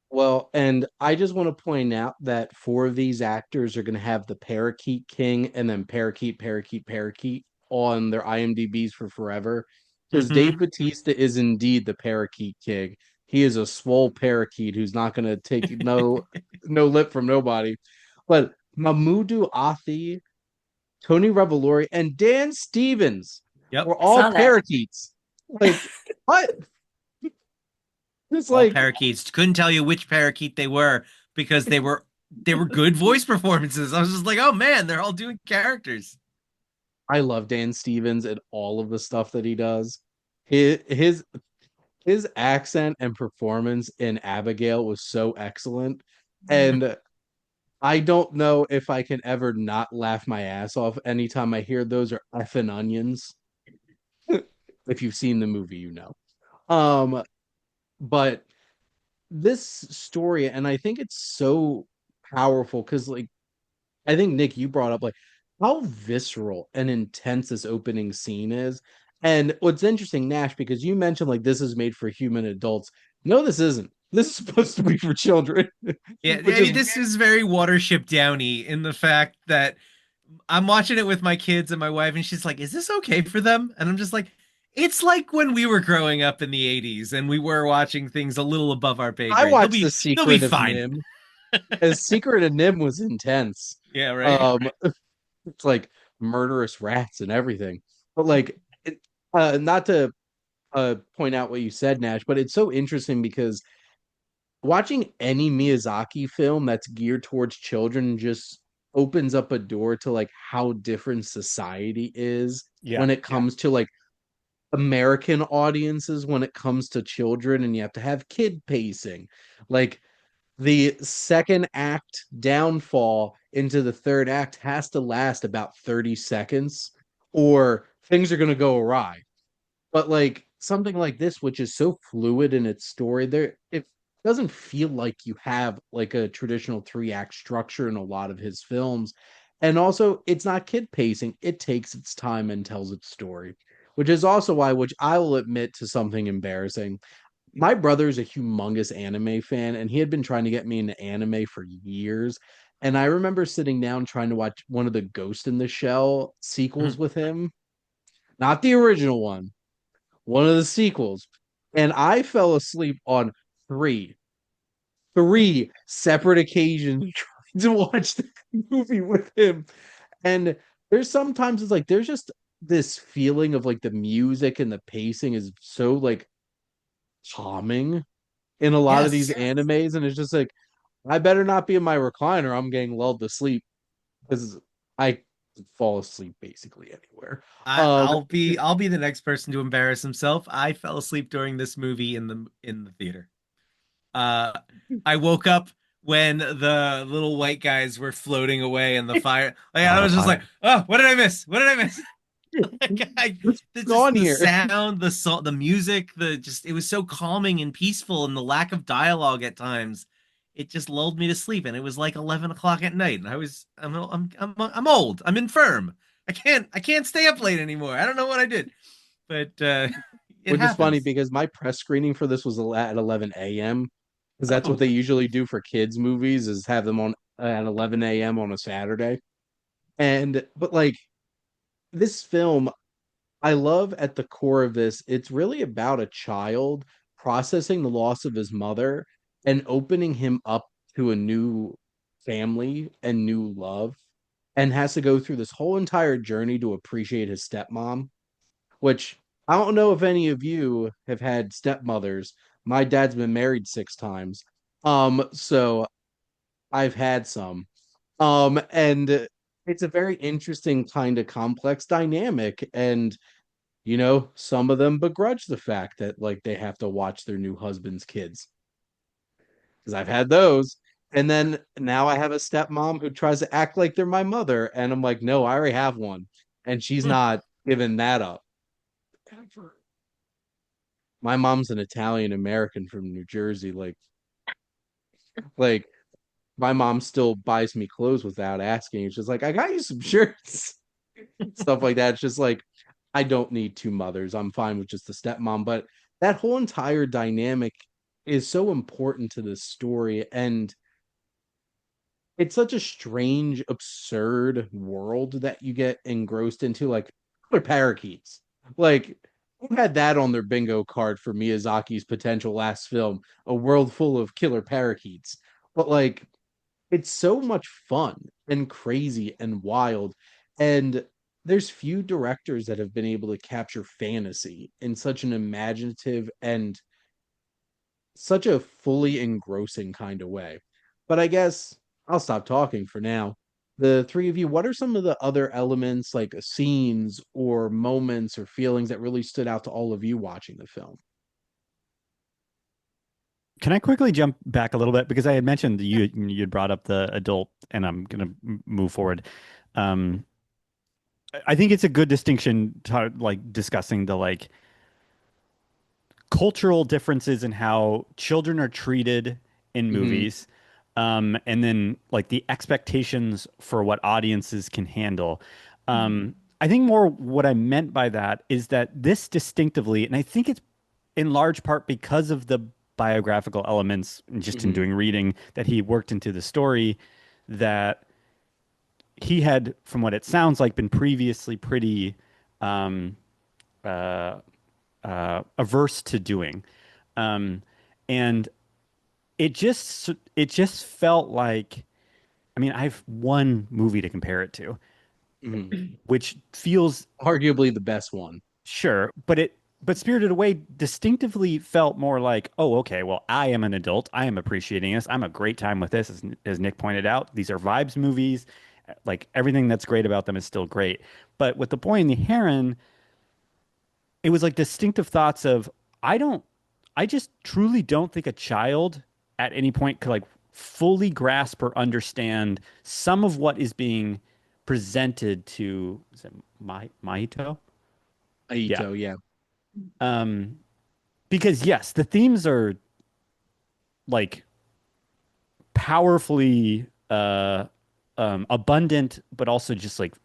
Well, and I just want to point out that four of these actors are going to have the Parakeet King and then Parakeet, Parakeet, Parakeet on their IMDb's for forever. Because Dave Hmm. Bautista is indeed the Parakeet King. He is a swole parakeet who's not going to take no lip from nobody. But Mamoudou Athie, Tony Revolori, and Dan Stevens Yep, were I all saw that. parakeets. Like what? It's all like parakeets. Couldn't tell you which parakeet they were because they were good voice performances. I was just like, oh man, they're all doing characters. I love Dan Stevens and all of the stuff that he does. His accent and performance in Abigail was so excellent. And I don't know if I can ever not laugh my ass off anytime I hear those are effing onions. If you've seen the movie, you know. Um, but this story, and I think it's so powerful because like I think Nick, you brought up like how visceral and intense this opening scene is. And what's interesting, Nash, because you mentioned like this is made for human adults. No, this isn't. this is supposed to be for children, Yeah, which I is mean, this is very Watership Downy in the fact that I'm watching it with my kids and my wife, and she's like, "Is this okay for them?" And I'm just like, "It's like when we were growing up in the '80s and we were watching things a little above our pay I grade. watched The They'll be Secret of fine." Nim. As Secret of Nim was intense. Yeah, right. Um, it's like murderous rats and everything. But like, not to point out what you said, Nash, but it's so interesting because watching any Miyazaki film that's geared towards children just opens up a door to like how different society is Yeah. when it comes to like American audiences when it comes to children, and you have to have kid pacing. Like the second act downfall into the third act has to last about 30 seconds or things are going to go awry. But like something like this, which is so fluid in its story, there it doesn't feel like you have like a traditional three-act structure in a lot of his films. And also, it's not kid pacing. It takes its time and tells its story, which is also why, which I will admit to something embarrassing. My brother's a humongous anime fan, and he had been trying to get me into anime for years. And I remember sitting down trying to watch one of the Ghost in the Shell sequels Mhm. with him, not the original one of the sequels, and I fell asleep on three, three separate occasions trying to watch the movie with him. And there's sometimes it's like there's just this feeling of like the music and the pacing is so like calming in a lot of these Yes. animes, and it's just like I better not be in my recliner. I'm getting lulled to sleep because I fall asleep basically anywhere. I, Um, I'll be I'll be the next person to embarrass himself. I fell asleep during this movie in the theater. Uh, I woke up when the little white guys were floating away in the fire. Like, I was just like, "Oh, what did I miss? What did I miss?" Like, what's just going on the here? sound, the song, the music, the just it was so calming and peaceful, and the lack of dialogue at times, it just lulled me to sleep. And it was like 11 o'clock at night, and I'm old, I'm infirm. I can't stay up late anymore. I don't know what I did, but it Which is funny happens. because my press screening for this was at 11 a.m. because that's what Oh, they usually do for kids movies is have them on at 11 a.m. on a Saturday. And but like this film, I love at the core of this, it's really about a child processing the loss of his mother and opening him up to a new family and new love and has to go through this whole entire journey to appreciate his stepmom, which I don't know if any of you have had stepmothers. My dad's been married 6 times. So I've had some. And it's a very interesting kind of complex dynamic. And, some of them begrudge the fact that like they have to watch their new husband's kids. Because I've had those. And then now I have a stepmom who tries to act like they're my mother. And I'm like, no, I already have one. And she's not giving that up. My mom's an Italian American from New Jersey. Like my mom still buys me clothes without asking. It's just like, I got you some shirts, stuff like that. It's just like, I don't need two mothers. I'm fine with just the stepmom. But that whole entire dynamic is so important to this story. And it's such a strange, absurd world that you get engrossed into. Like, they're parakeets. Like, who had that on their bingo card for Miyazaki's potential last film? A world full of killer parakeets. But like, it's so much fun and crazy and wild. And there's few directors that have been able to capture fantasy in such an imaginative and such a fully engrossing kind of way. But I guess I'll stop talking for now. The three of you, what are some of the other elements, like scenes or moments or feelings that really stood out to all of you watching the film? Can I quickly jump back a little bit because I had mentioned you had brought up the adult, and I'm gonna move forward. Um, I think it's a good distinction to like discussing the like cultural differences in how children are treated in Hmm. movies, and then like the expectations for what audiences can handle. I think more what I meant by that is that this distinctively, and I think it's in large part because of the biographical elements just in doing reading that he worked into the story that he had, from what it sounds like, been previously pretty um, uh, averse to doing. Um, and it just felt like, I mean, I have one movie to compare it to, Mhm. which feels Arguably the best one. sure, but Spirited Away distinctively felt more like, oh, okay, well, I am an adult. I am appreciating this. I'm a great time with this, as Nick pointed out. These are vibes movies. Like everything that's great about them is still great. But with The Boy and the Heron, it was like distinctive thoughts of I don't I just truly don't think a child at any point could like fully grasp or understand some of what is being presented to, is it Mahito? Yeah. Aito, yeah. Um, because yes, the themes are like powerfully abundant, but also just like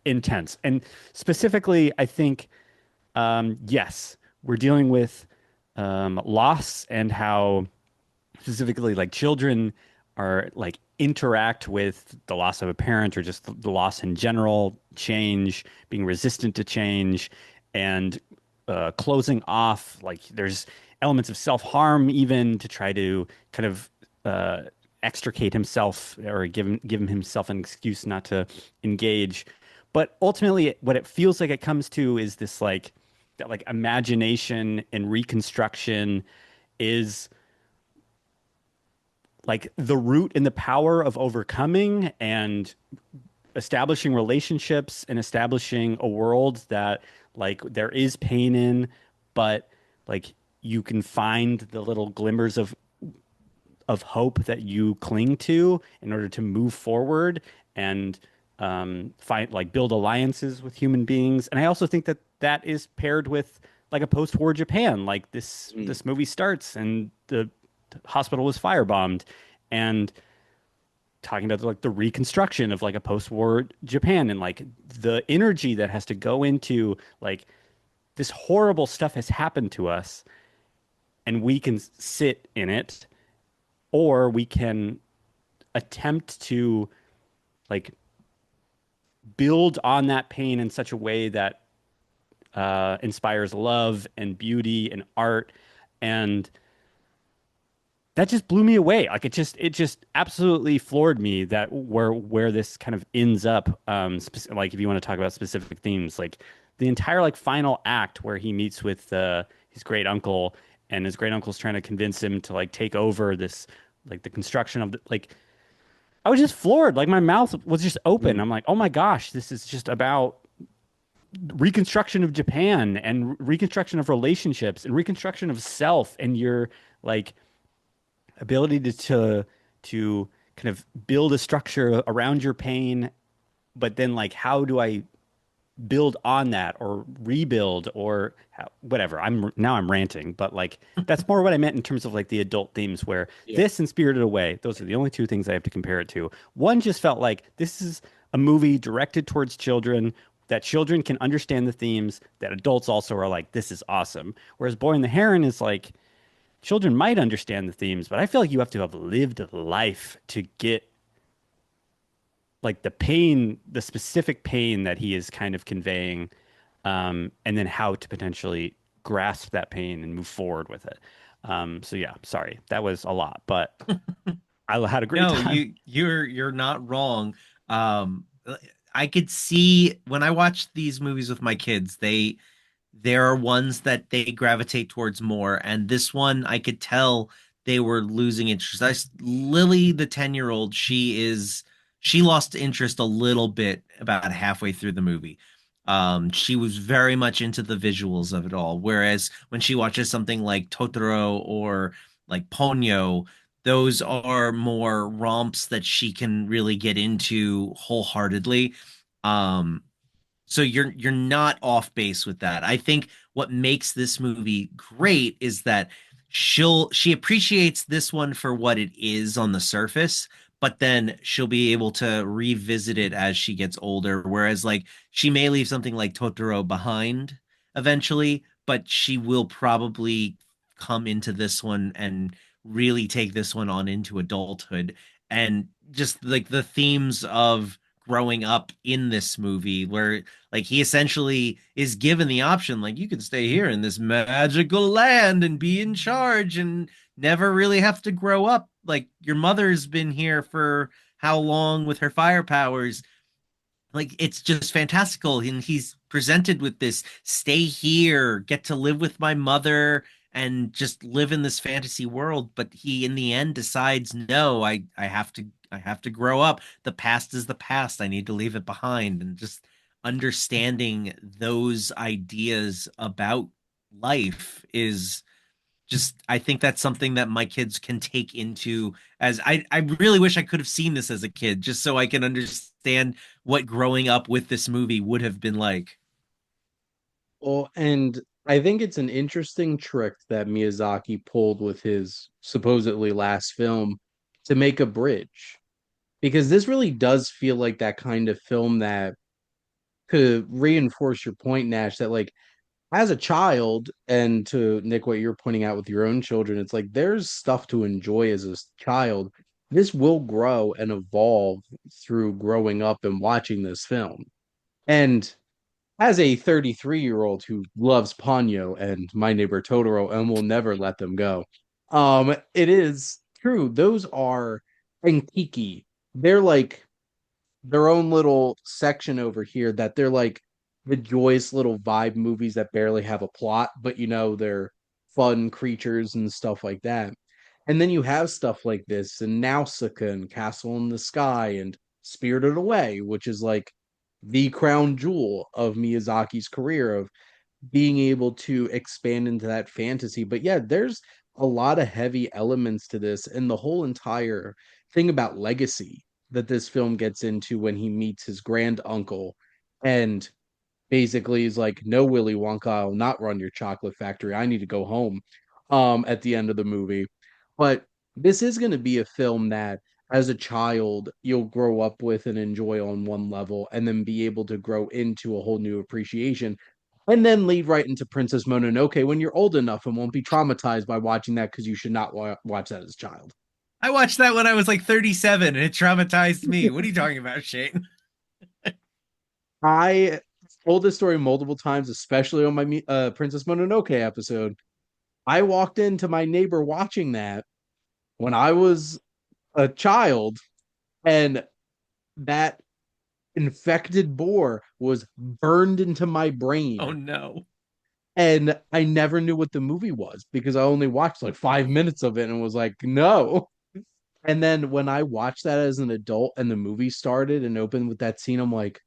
intense. And specifically, I think yes, we're dealing with loss and how specifically like children are like interact with the loss of a parent or just the loss in general, change, being resistant to change, and closing off. Like there's elements of self-harm even to try to kind of uh, extricate himself or give him himself an excuse not to engage. But ultimately, what it feels like it comes to is this like that like imagination and reconstruction is like the root and the power of overcoming and establishing relationships and establishing a world that like there is pain in, but like you can find the little glimmers of hope that you cling to in order to move forward and find like build alliances with human beings. And I also think that that is paired with like a post-war Japan. Like this movie starts and the hospital was firebombed, and talking about like the reconstruction of like a post-war Japan and like the energy that has to go into like this horrible stuff has happened to us and we can sit in it, or we can attempt to like build on that pain in such a way that inspires love and beauty and art. And that just blew me away. Like it just absolutely floored me that where this kind of ends up. Like if you want to talk about specific themes, like the entire like final act where he meets with his great uncle, and his great uncle's trying to convince him to like take over this like the construction of the like. I was just floored. Like my mouth was just open. Mm. I'm like, oh my gosh, this is just about reconstruction of Japan and reconstruction of relationships and reconstruction of self and your like ability to kind of build a structure around your pain, but then like how do I build on that or rebuild or whatever. I'm ranting, but like that's more what I meant in terms of like the adult themes where Yeah. this and Spirited Away, those are the only two things I have to compare it to. One just felt like this is a movie directed towards children that children can understand the themes that adults also are like this is awesome. Whereas Boy and the Heron is like children might understand the themes, but I feel like you have to have lived life to get like the pain, the specific pain that he is kind of conveying, and then how to potentially grasp that pain and move forward with it. So yeah, sorry, that was a lot, but I had a great No, time. you're not wrong. Um, I could see when I watch these movies with my kids, there are ones that they gravitate towards more, and this one I could tell they were losing interest. Lily, the 10-year-old, she lost interest a little bit about halfway through the movie. She was very much into the visuals of it all, whereas when she watches something like Totoro or like Ponyo, those are more romps that she can really get into wholeheartedly. Um, so you're not off base with that. I think what makes this movie great is that she appreciates this one for what it is on the surface, but then she'll be able to revisit it as she gets older. Whereas like she may leave something like Totoro behind eventually, but she will probably come into this one and really take this one on into adulthood. And just like the themes of growing up in this movie, where like he essentially is given the option, like, you can stay here in this magical land and be in charge and never really have to grow up. Like, your mother's been here for how long with her fire powers? Like, it's just fantastical, and he's presented with this stay here, get to live with my mother and just live in this fantasy world. But he in the end decides, no, I have to grow up. The past is the past. I need to leave it behind. And just understanding those ideas about life is just, I think that's something that my kids can take into, as I really wish I could have seen this as a kid, just so I can understand what growing up with this movie would have been like. Well, and I think it's an interesting trick that Miyazaki pulled with his supposedly last film to make a bridge. Because this really does feel like that kind of film that could reinforce your point, Nash, that like as a child, and to Nick, what you're pointing out with your own children, it's like there's stuff to enjoy as a child. This will grow and evolve through growing up and watching this film. And as a 33-year-old who loves Ponyo and My Neighbor Totoro and will never let them go, it is true. Those are and Kiki. They're like their own little section over here that they're like the joyous little vibe movies that barely have a plot, but they're fun creatures and stuff like that. And then you have stuff like this and Nausicaa and Castle in the Sky and Spirited Away, which is like the crown jewel of Miyazaki's career of being able to expand into that fantasy. But yeah, there's a lot of heavy elements to this, and the whole entire thing about legacy that this film gets into when he meets his grand uncle and basically is like, no, Willy Wonka, I'll not run your chocolate factory. I need to go home at the end of the movie. But this is going to be a film that as a child you'll grow up with and enjoy on one level and then be able to grow into a whole new appreciation and then lead right into Princess Mononoke when you're old enough and won't be traumatized by watching that because you should not watch that as a child. I watched that when I was like 37 and it traumatized me. What are you talking about, Shane? I told this story multiple times, especially on my Princess Mononoke episode. I walked into my neighbor watching that when I was a child, and that infected boar was burned into my Oh brain. no. And I never knew what the movie was because I only watched like 5 minutes of it and was like, no. And then when I watched that as an adult and the movie started and opened with that scene, I'm like,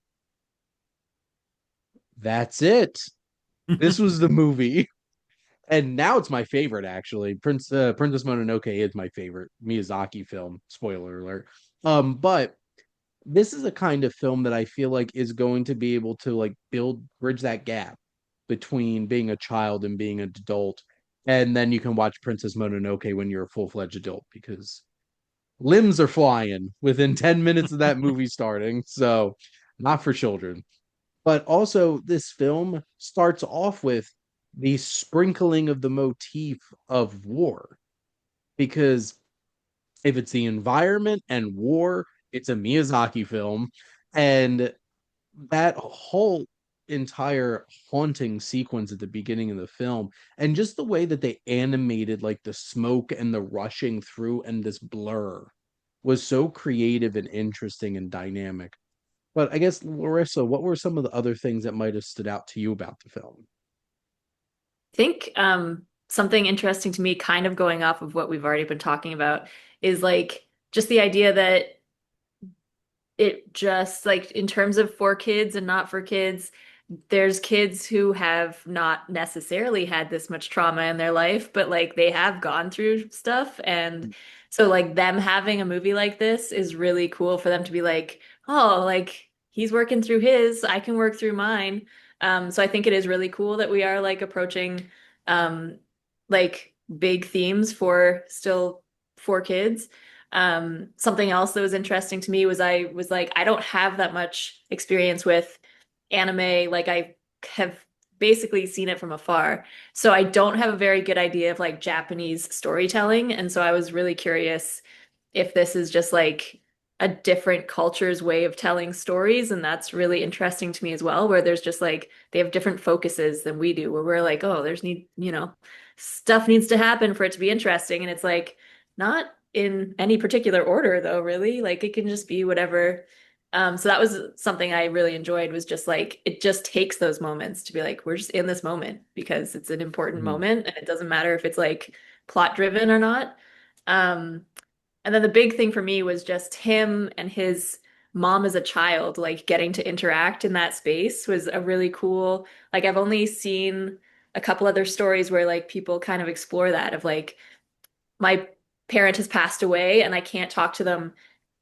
that's it. This was the movie. And now it's my favorite, actually. Princess Mononoke is my favorite Miyazaki film. Spoiler alert. But this is a kind of film that I feel like is going to be able to like bridge that gap between being a child and being an adult. And then you can watch Princess Mononoke when you're a full-fledged adult because limbs are flying within 10 minutes of that movie starting. So, not for children. But also, this film starts off with the sprinkling of the motif of war. Because if it's the environment and war, it's a Miyazaki film. And that whole entire haunting sequence at the beginning of the film, and just the way that they animated like the smoke and the rushing through and this blur was so creative and interesting and dynamic. But I guess, Larissa, what were some of the other things that might have stood out to you about the film? Think something interesting to me, kind of going off of what we've already been talking about, is like just the idea that it just like in terms of for kids and not for kids, there's kids who have not necessarily had this much trauma in their life, but like they have gone through stuff. And so like them having a movie like this is really cool for them to be like, oh, like he's working through his, I can work through mine. So I think it is really cool that we are like approaching um like big themes for still for kids. Something else that was interesting to me was I was like, I don't have that much experience with anime. Like I have basically seen it from afar. So I don't have a very good idea of like Japanese storytelling. And so I was really curious if this is just like a different culture's way of telling stories. And that's really interesting to me as well, where there's just like they have different focuses than we do, where we're like, oh, stuff needs to happen for it to be interesting. And it's like not in any particular order though, really. Like it can just be whatever. So that was something I really enjoyed, was just like it just takes those moments to be like, we're just in this moment because it's an important Mhm. moment and it doesn't matter if it's like plot driven or not. Um, and then the big thing for me was just him and his mom as a child, like getting to interact in that space was a really cool, like I've only seen a couple other stories where like people kind of explore that of like my parent has passed away and I can't talk to them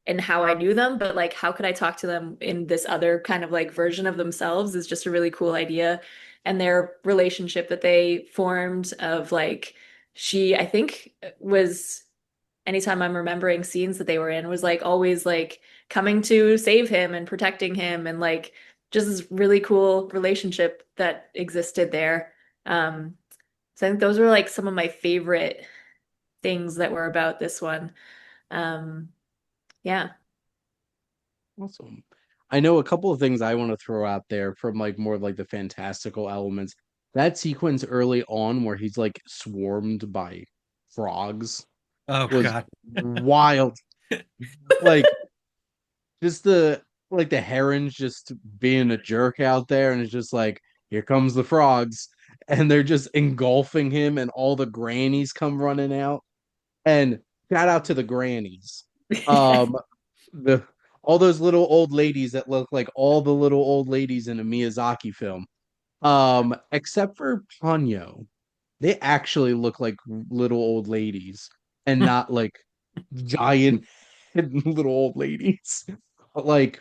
and how I knew them, but like how could I talk to them in this other kind of like version of themselves is just a really cool idea. And their relationship that they formed of like she, I think was anytime I'm remembering scenes that they were in was like always like coming to save him and protecting him and like just this really cool relationship that existed there. So I think those were like some of my favorite things that were about this one. Um, yeah. Awesome. I know a couple of things I want to throw out there from like more of like the fantastical elements. That sequence early on where he's like swarmed by frogs Oh was God. wild. Like just the herons just being a jerk out there, and it's just like, here comes the frogs, and they're just engulfing him, and all the grannies come running out. And shout out to the grannies. Um, the all those little old ladies that look like all the little old ladies in a Miyazaki film. Except for Ponyo, they actually look like little old ladies and not like giant little old ladies. But like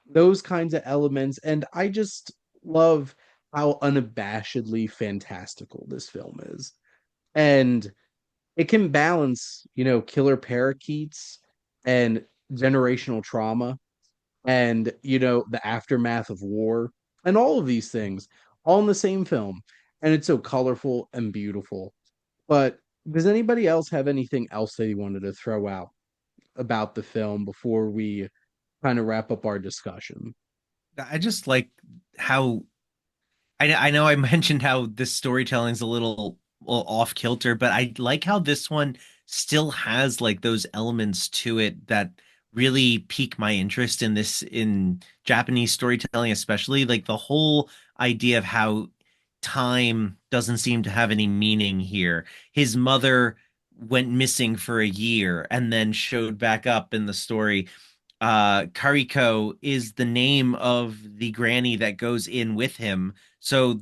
those kinds of elements, and I just love how unabashedly fantastical this film is. And it can balance, killer parakeets and generational trauma and, the aftermath of war and all of these things all in the same film. And it's so colorful and beautiful. But does anybody else have anything else they wanted to throw out about the film before we kind of wrap up our discussion? I just like how I know I mentioned how this storytelling's a little off kilter, but I like how this one still has like those elements to it that really pique my interest in Japanese storytelling, especially like the whole idea of how time doesn't seem to have any meaning here. His mother went missing for a year and then showed back up in the story. Kariko is the name of the granny that goes in with him. So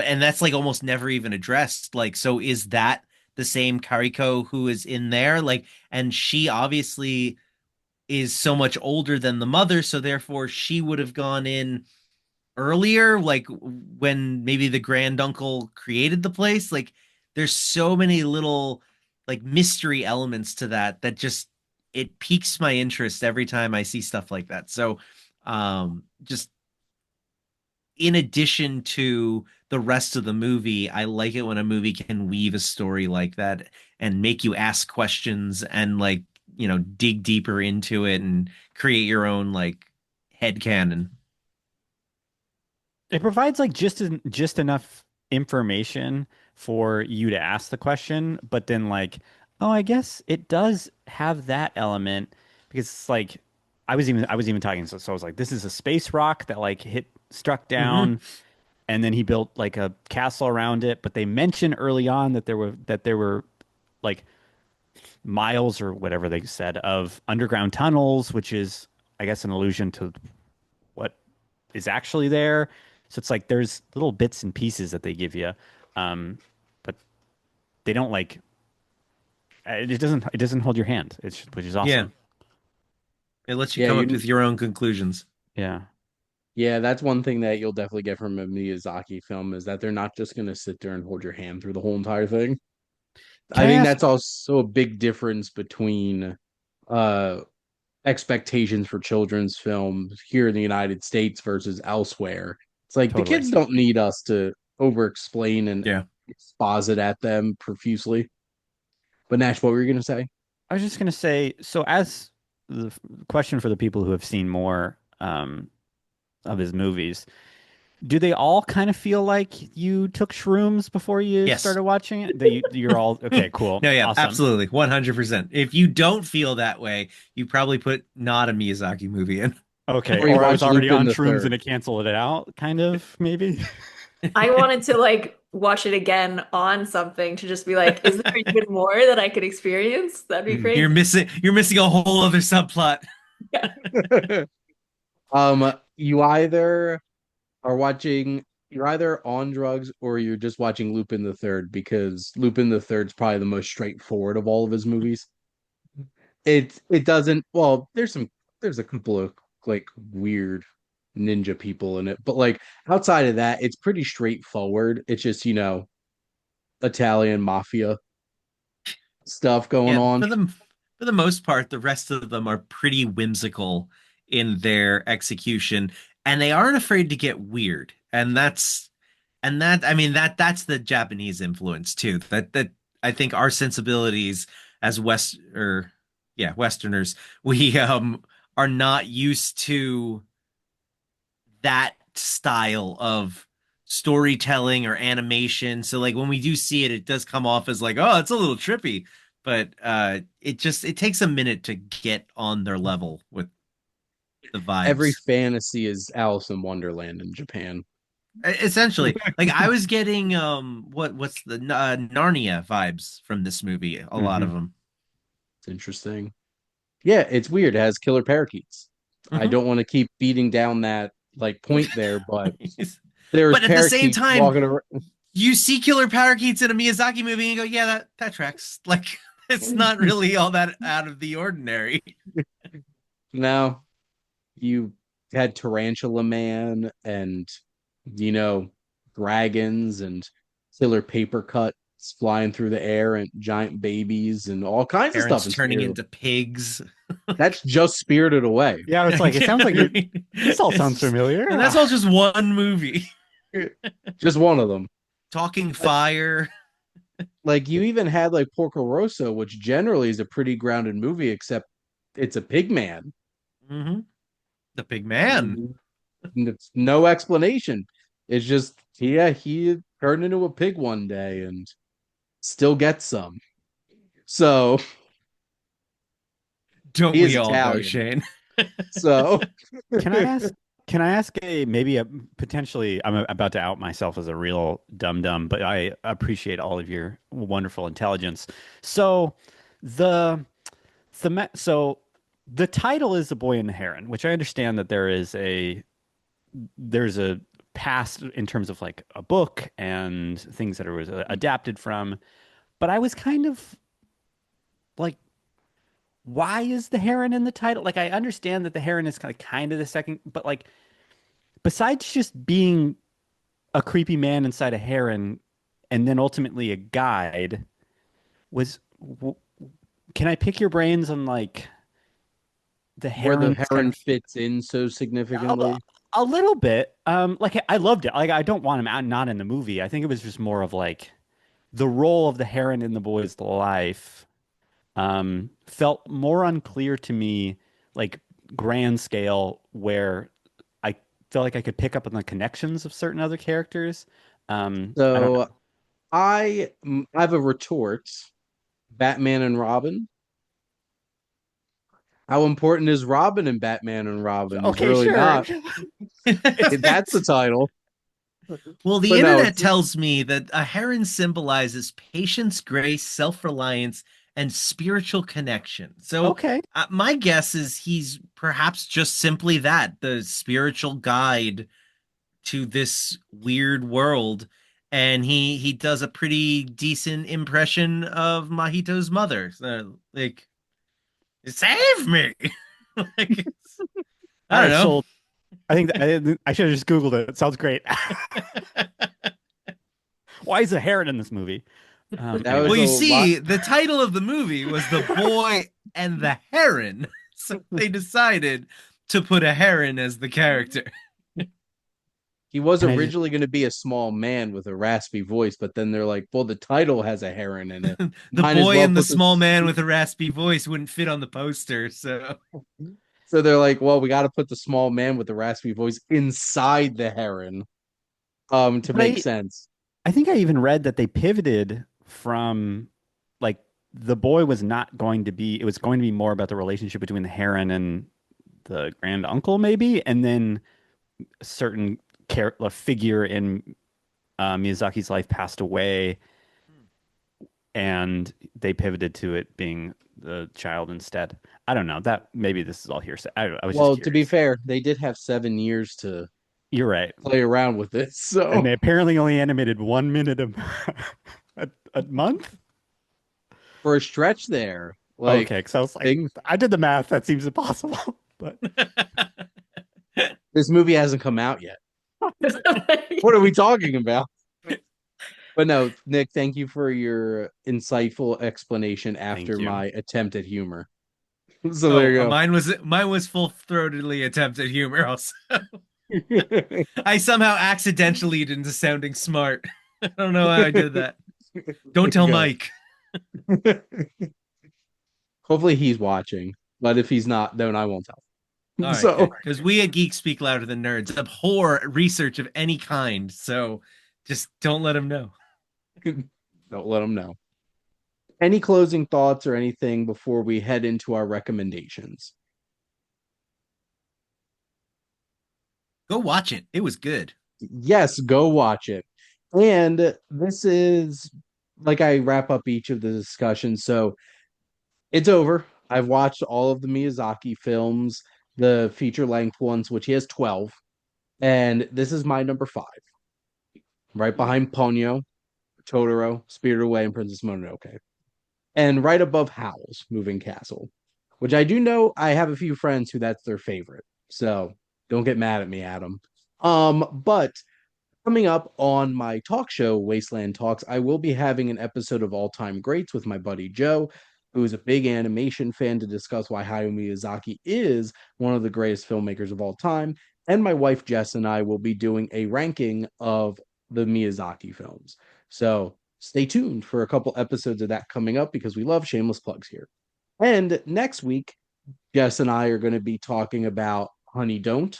and that's like almost never even addressed. Like, so is that the same Kariko who is in there? Like, and she obviously is so much older than the mother, so therefore she would have gone in earlier, like when maybe the granduncle created the place. Like, there's so many little like mystery elements to that just it piques my interest every time I see stuff like that. So, just in addition to the rest of the movie, I like it when a movie can weave a story like that and make you ask questions and like, dig deeper into it and create your own like head canon. It provides like just enough information for you to ask the question, but then like, oh, I guess it does have that element because it's like I was even talking so I was like, this is a space rock that like struck Mm-hmm. down and then he built like a castle around it, but they mentioned early on that there were like miles or whatever they said of underground tunnels, which is I guess an allusion to what is actually there. So it's like there's little bits and pieces that they give you, but they don't like it doesn't hold your hand. Which is Yeah. awesome. It lets you Yeah, come up with your own conclusions. Yeah. yeah, that's one thing that you'll definitely get from a Miyazaki film is that they're not just going to sit there and hold your hand through the whole entire thing. Can I I think ask? that's also a big difference between uh expectations for children's films here in the United States versus elsewhere. It's like the Totally. kids don't need us to over explain and Yeah. exposit at them profusely. But Nash, what were you gonna say? I was just gonna say, so as the question for the people who have seen more of his movies, do they all kind of feel like you took shrooms before you Yes. started watching it? That you're all okay, cool, No, yeah, awesome. absolutely. 100%. If you don't feel that way, you probably put not a Miyazaki movie in. Okay, Or you or I was watch already Lupin on the shrooms and Third? it canceled it out, kind of, maybe. I wanted to like watch it again on something to just be like, is there even more that I could experience? That'd be Mhm. crazy. You're missing a whole other subplot. Yeah. You either are watching you're either on drugs or you're just watching Lupin the Third because Lupin the Third's probably the most straightforward of all of his movies. It doesn't well, there's a couple of like weird ninja people in it, but like outside of that, it's pretty straightforward. It's just, Italian mafia stuff going Yeah, on. for the most part, the rest of them are pretty whimsical in their execution, and they aren't afraid to get weird. I mean that's the Japanese influence too. That I think our sensibilities as Westerners, we are not used to that style of storytelling or animation. So like when we do see it, it does come off as like, oh, it's a little trippy. But it takes a minute to get on their level with the Every vibes. fantasy is Alice in Wonderland in Japan. Essentially, like I was getting what's the Narnia vibes from this movie, a lot Mhm. of them. It's interesting. Yeah, it's weird. It has killer parakeets. I Hmm. don't want to keep beating down that like point there, but there's But at the same parakeets time, walking around. you see killer parakeets in a Miyazaki movie and you go, yeah, that tracks. Like it's not really all that out of the ordinary. Now you had Tarantula Man and you know dragons and killer paper cuts flying through the air and giant babies and all kinds of stuff Parents in turning Spirited. into pigs. That's just Spirited Away. Yeah, it's like it sounds like this all sounds It's- familiar. and that's all just one movie. Just one of them. Talking fire. Like you even had like Porco Rosso, which generally is a pretty grounded movie, except it's a pig man. Hmm. The Big Man. It's no explanation. It's just yeah, he turned into a pig one day and still gets some. So Don't he is we all though, Italian. Shane? So Can I ask? Can I ask a maybe a potentially? I'm about to out myself as a real dum dum, but I appreciate all of your wonderful intelligence. So the so the title is The Boy and the Heron, which I understand that there's a past in terms of like a book and things that it was adapted from. But I was kind of like, why is the heron in the title? Like, I understand that the heron is kind of the second, but like, besides just being a creepy man inside a heron and then ultimately a guide, was w- can I pick your brains on like the where the heron's kind heron of fits in so a, significantly. a little bit? Like I loved it. Like I don't want him out, not in the movie. I think it was just more of like the role of the heron in the boy's life felt more unclear to me, like grand scale, where I felt like I could pick up on the connections of certain other characters. I don't So know. I have a retort. Batman and Robin. How important is Robin in Batman and Robin? Is Okay, really sure. not. That's the title. Well, the But no, internet tells me that a heron symbolizes patience, grace, self-reliance, and spiritual connection. So, Okay. my guess is he's perhaps just simply that, the spiritual guide to this weird world. And he does a pretty decent impression of Mahito's mother. So, like, save me. Like, All I don't right, know. sold. I think I should have just Googled it. It sounds great. Why is a heron in this movie? that was Well, a Anyways, you lot. see, the title of the movie was The Boy and the Heron. So they decided to put a heron as the character. He was Can I just originally going to be a small man with a raspy voice, but then they're like, well, the title has a heron in it. The Might as boy well and the put small this. man with a raspy voice wouldn't fit on the poster, so So they're like, well, we got to put the small man with the raspy voice inside the heron, to but make sense. I think I even read that they pivoted from like the boy was not going to be it was going to be more about the relationship between the heron and the grand uncle maybe, and then a certain a figure in Miyazaki's life passed away, and they pivoted to it being the child instead. I don't know. That maybe this is all hearsay. I was just Well, to be curious. fair, they did have 7 years to You're right. play around with this. And So they apparently only animated 1 minute a month. for a stretch there, like Okay, because I was like, things, I did the math. That seems impossible. But this movie hasn't come out yet. What are we talking about? But no, Nick, thank you for your insightful explanation thank after you. my attempt at humor. So there oh, you mine was full-throatedly attempted humor also. go. I somehow accidentally into sounding smart. I don't know how I did that. Don't tell There Mike. you go. Hopefully he's watching, but if he's not, then I won't tell. All right, So good. Because we at Geeks Speak Louder Than Nerds abhor research of any kind. So just don't let him know. don't let him know. Any closing thoughts or anything before we head into our recommendations? Go watch it. It was good. Yes, go watch it. And this is like I wrap up each of the discussions. So it's over. I've watched all of the Miyazaki films, the feature length ones, which he has 12. And this is my number five, right behind Ponyo, Totoro, Spirited Away, and Princess Mononoke. And right above Howl's Moving Castle, which I do know I have a few friends who that's their favorite. So don't get mad at me, Adam. But coming up on my talk show, Wasteland Talks, I will be having an episode of All Time Greats with my buddy Joe, who is a big animation fan, to discuss why Hayao Miyazaki is one of the greatest filmmakers of all time. And my wife Jess and I will be doing a ranking of the Miyazaki films. So stay tuned for a couple episodes of that coming up because we love shameless plugs here. And next week, Jess and I are going to be talking about Honey Don't,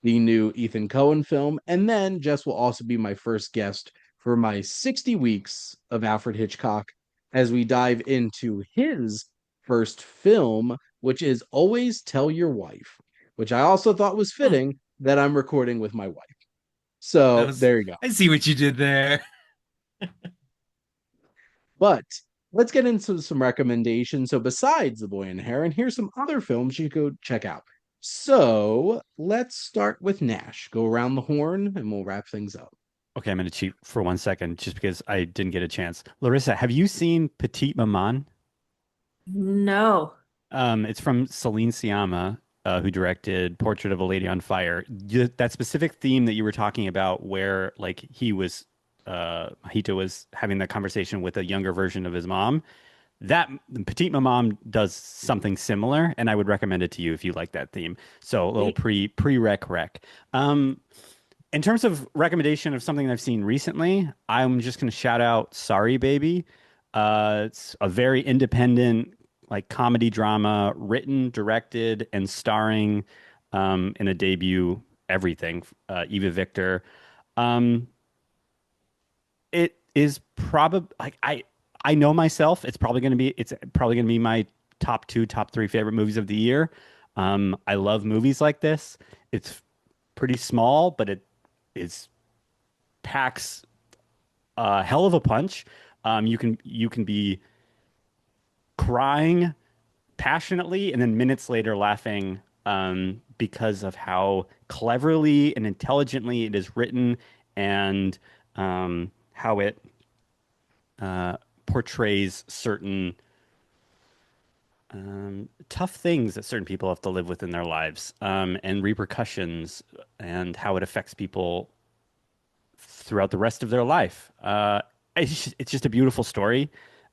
the new Ethan Coen film. And then Jess will also be my first guest for my 60 weeks of Alfred Hitchcock as we dive into his first film, which is Always Tell Your Wife, which I also thought was Hmm. fitting that I'm recording with my wife. That So was. there you go. I see what you did there. But let's get into some recommendations. So besides The Boy and the Heron, here's some other films you could check out. So let's start with Nash. Go around the horn and we'll wrap things up. Okay, I'm going to cheat for 1 second just because I didn't get a chance. Larissa, have you seen Petite Maman? No. It's from Celine Sciamma, who directed Portrait of a Lady on Fire. That specific theme that you were talking about, where like Hito was having that conversation with a younger version of his mom. That Petite Maman does something similar, and I would recommend it to you if you like that theme. So a little pre-rec. In terms of recommendation of something I've seen recently, I'm just going to shout out Sorry Baby. It's a very independent, like comedy drama, written, directed, and starring in a debut everything, Eva Victor. Um, it is probably like I know myself. It's probably gonna be my top two, top three favorite movies of the year. I love movies like this. It's pretty small, but it is packs a hell of a punch. You can be crying passionately and then minutes later laughing because of how cleverly and intelligently it is written and how it portrays certain tough things that certain people have to live with in their lives and repercussions and how it affects people throughout the rest of their life. It's just a beautiful story.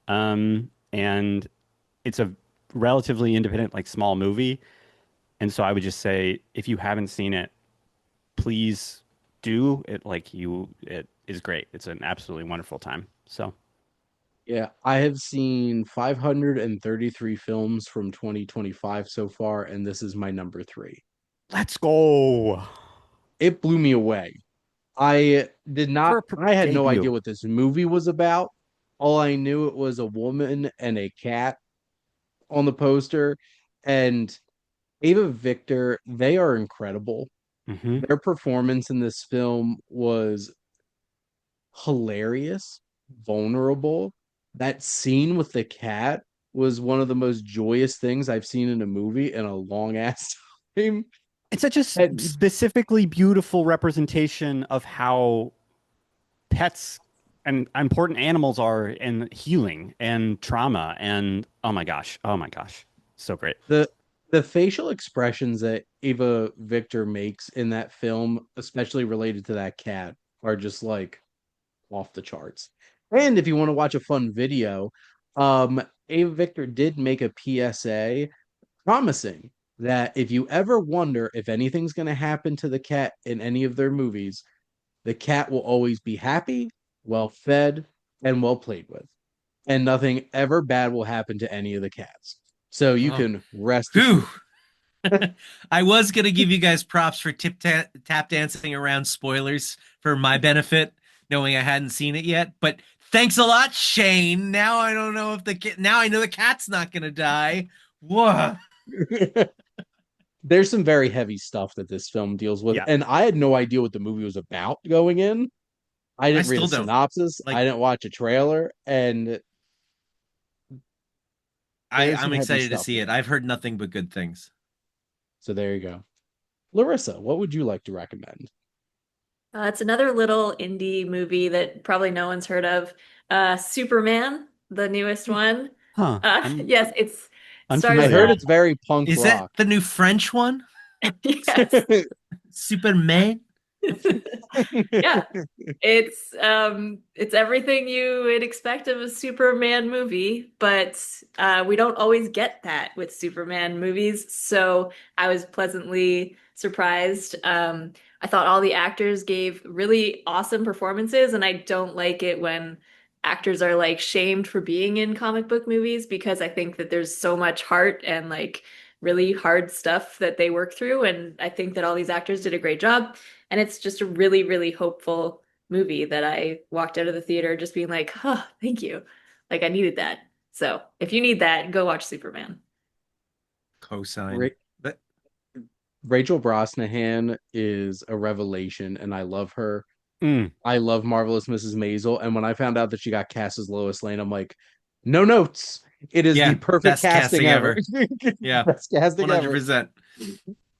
And it's a relatively independent, like small movie. And so I would just say, if you haven't seen it, please do, it is great. It's an absolutely wonderful time. So Yeah, I have seen 533 films from 2025 so far, and this is my number three. let's go It blew me away. for a I had no idea debut. what this movie was about. All I knew it was a woman and a cat on the poster. And Ava Victor, they are incredible. Hmm. Their performance in this film was hilarious, vulnerable. That scene with the cat was one of the most joyous things I've seen in a movie in a long ass time. It's such a And specifically beautiful representation of how pets and important animals are in healing and trauma. And oh my gosh, so great. the the facial expressions that Ava Victor makes in that film, especially related to that cat, are just like off the charts. And if you want to watch a fun video, Ava Victor did make a PSA promising that if you ever wonder if anything's going to happen to the cat in any of their movies, the cat will always be happy, well fed, and well played with. And nothing ever bad will happen to any of the cats. So you Oh, can rest whew. assured. I was gonna give you guys props for tap dancing around spoilers for my benefit, knowing I hadn't seen it yet. But thanks a lot, Shane. Now I don't know if now I know the cat's not gonna die. Whoa. There's some very heavy stuff that this film deals with, Yeah. and I had no idea what the movie was about going in. I I didn't read a still don't. synopsis. Like I didn't watch a trailer, and there's I'm some heavy excited to stuff see it. there. I've heard nothing but good things. So there you go. Larissa, what would you like to recommend? It's another little indie movie that probably no one's heard of. Superman, the newest one. Huh. I'm Yes, it I stars heard unfamiliar. it's very punk Is that rock. the new French one? yes. Superman? Yeah. It's everything you would expect of a Superman movie, but we don't always get that with Superman movies. So I was pleasantly surprised. I thought all the actors gave really awesome performances, and I don't like it when actors are like shamed for being in comic book movies because I think that there's so much heart and like really hard stuff that they work through, and I think that all these actors did a great job. And it's just a really, really hopeful movie that I walked out of the theater just being like, oh, thank you. Like I needed that. So if you need that, go watch Superman. Cosign. Ra- But Rachel Brosnahan is a revelation, and I love her. Mm. I love Marvelous Mrs. Maisel, and when I found out that she got cast as Lois Lane, I'm like, no notes. It is the yeah, perfect best casting casting ever. ever. Yeah, Best casting ever. 100%.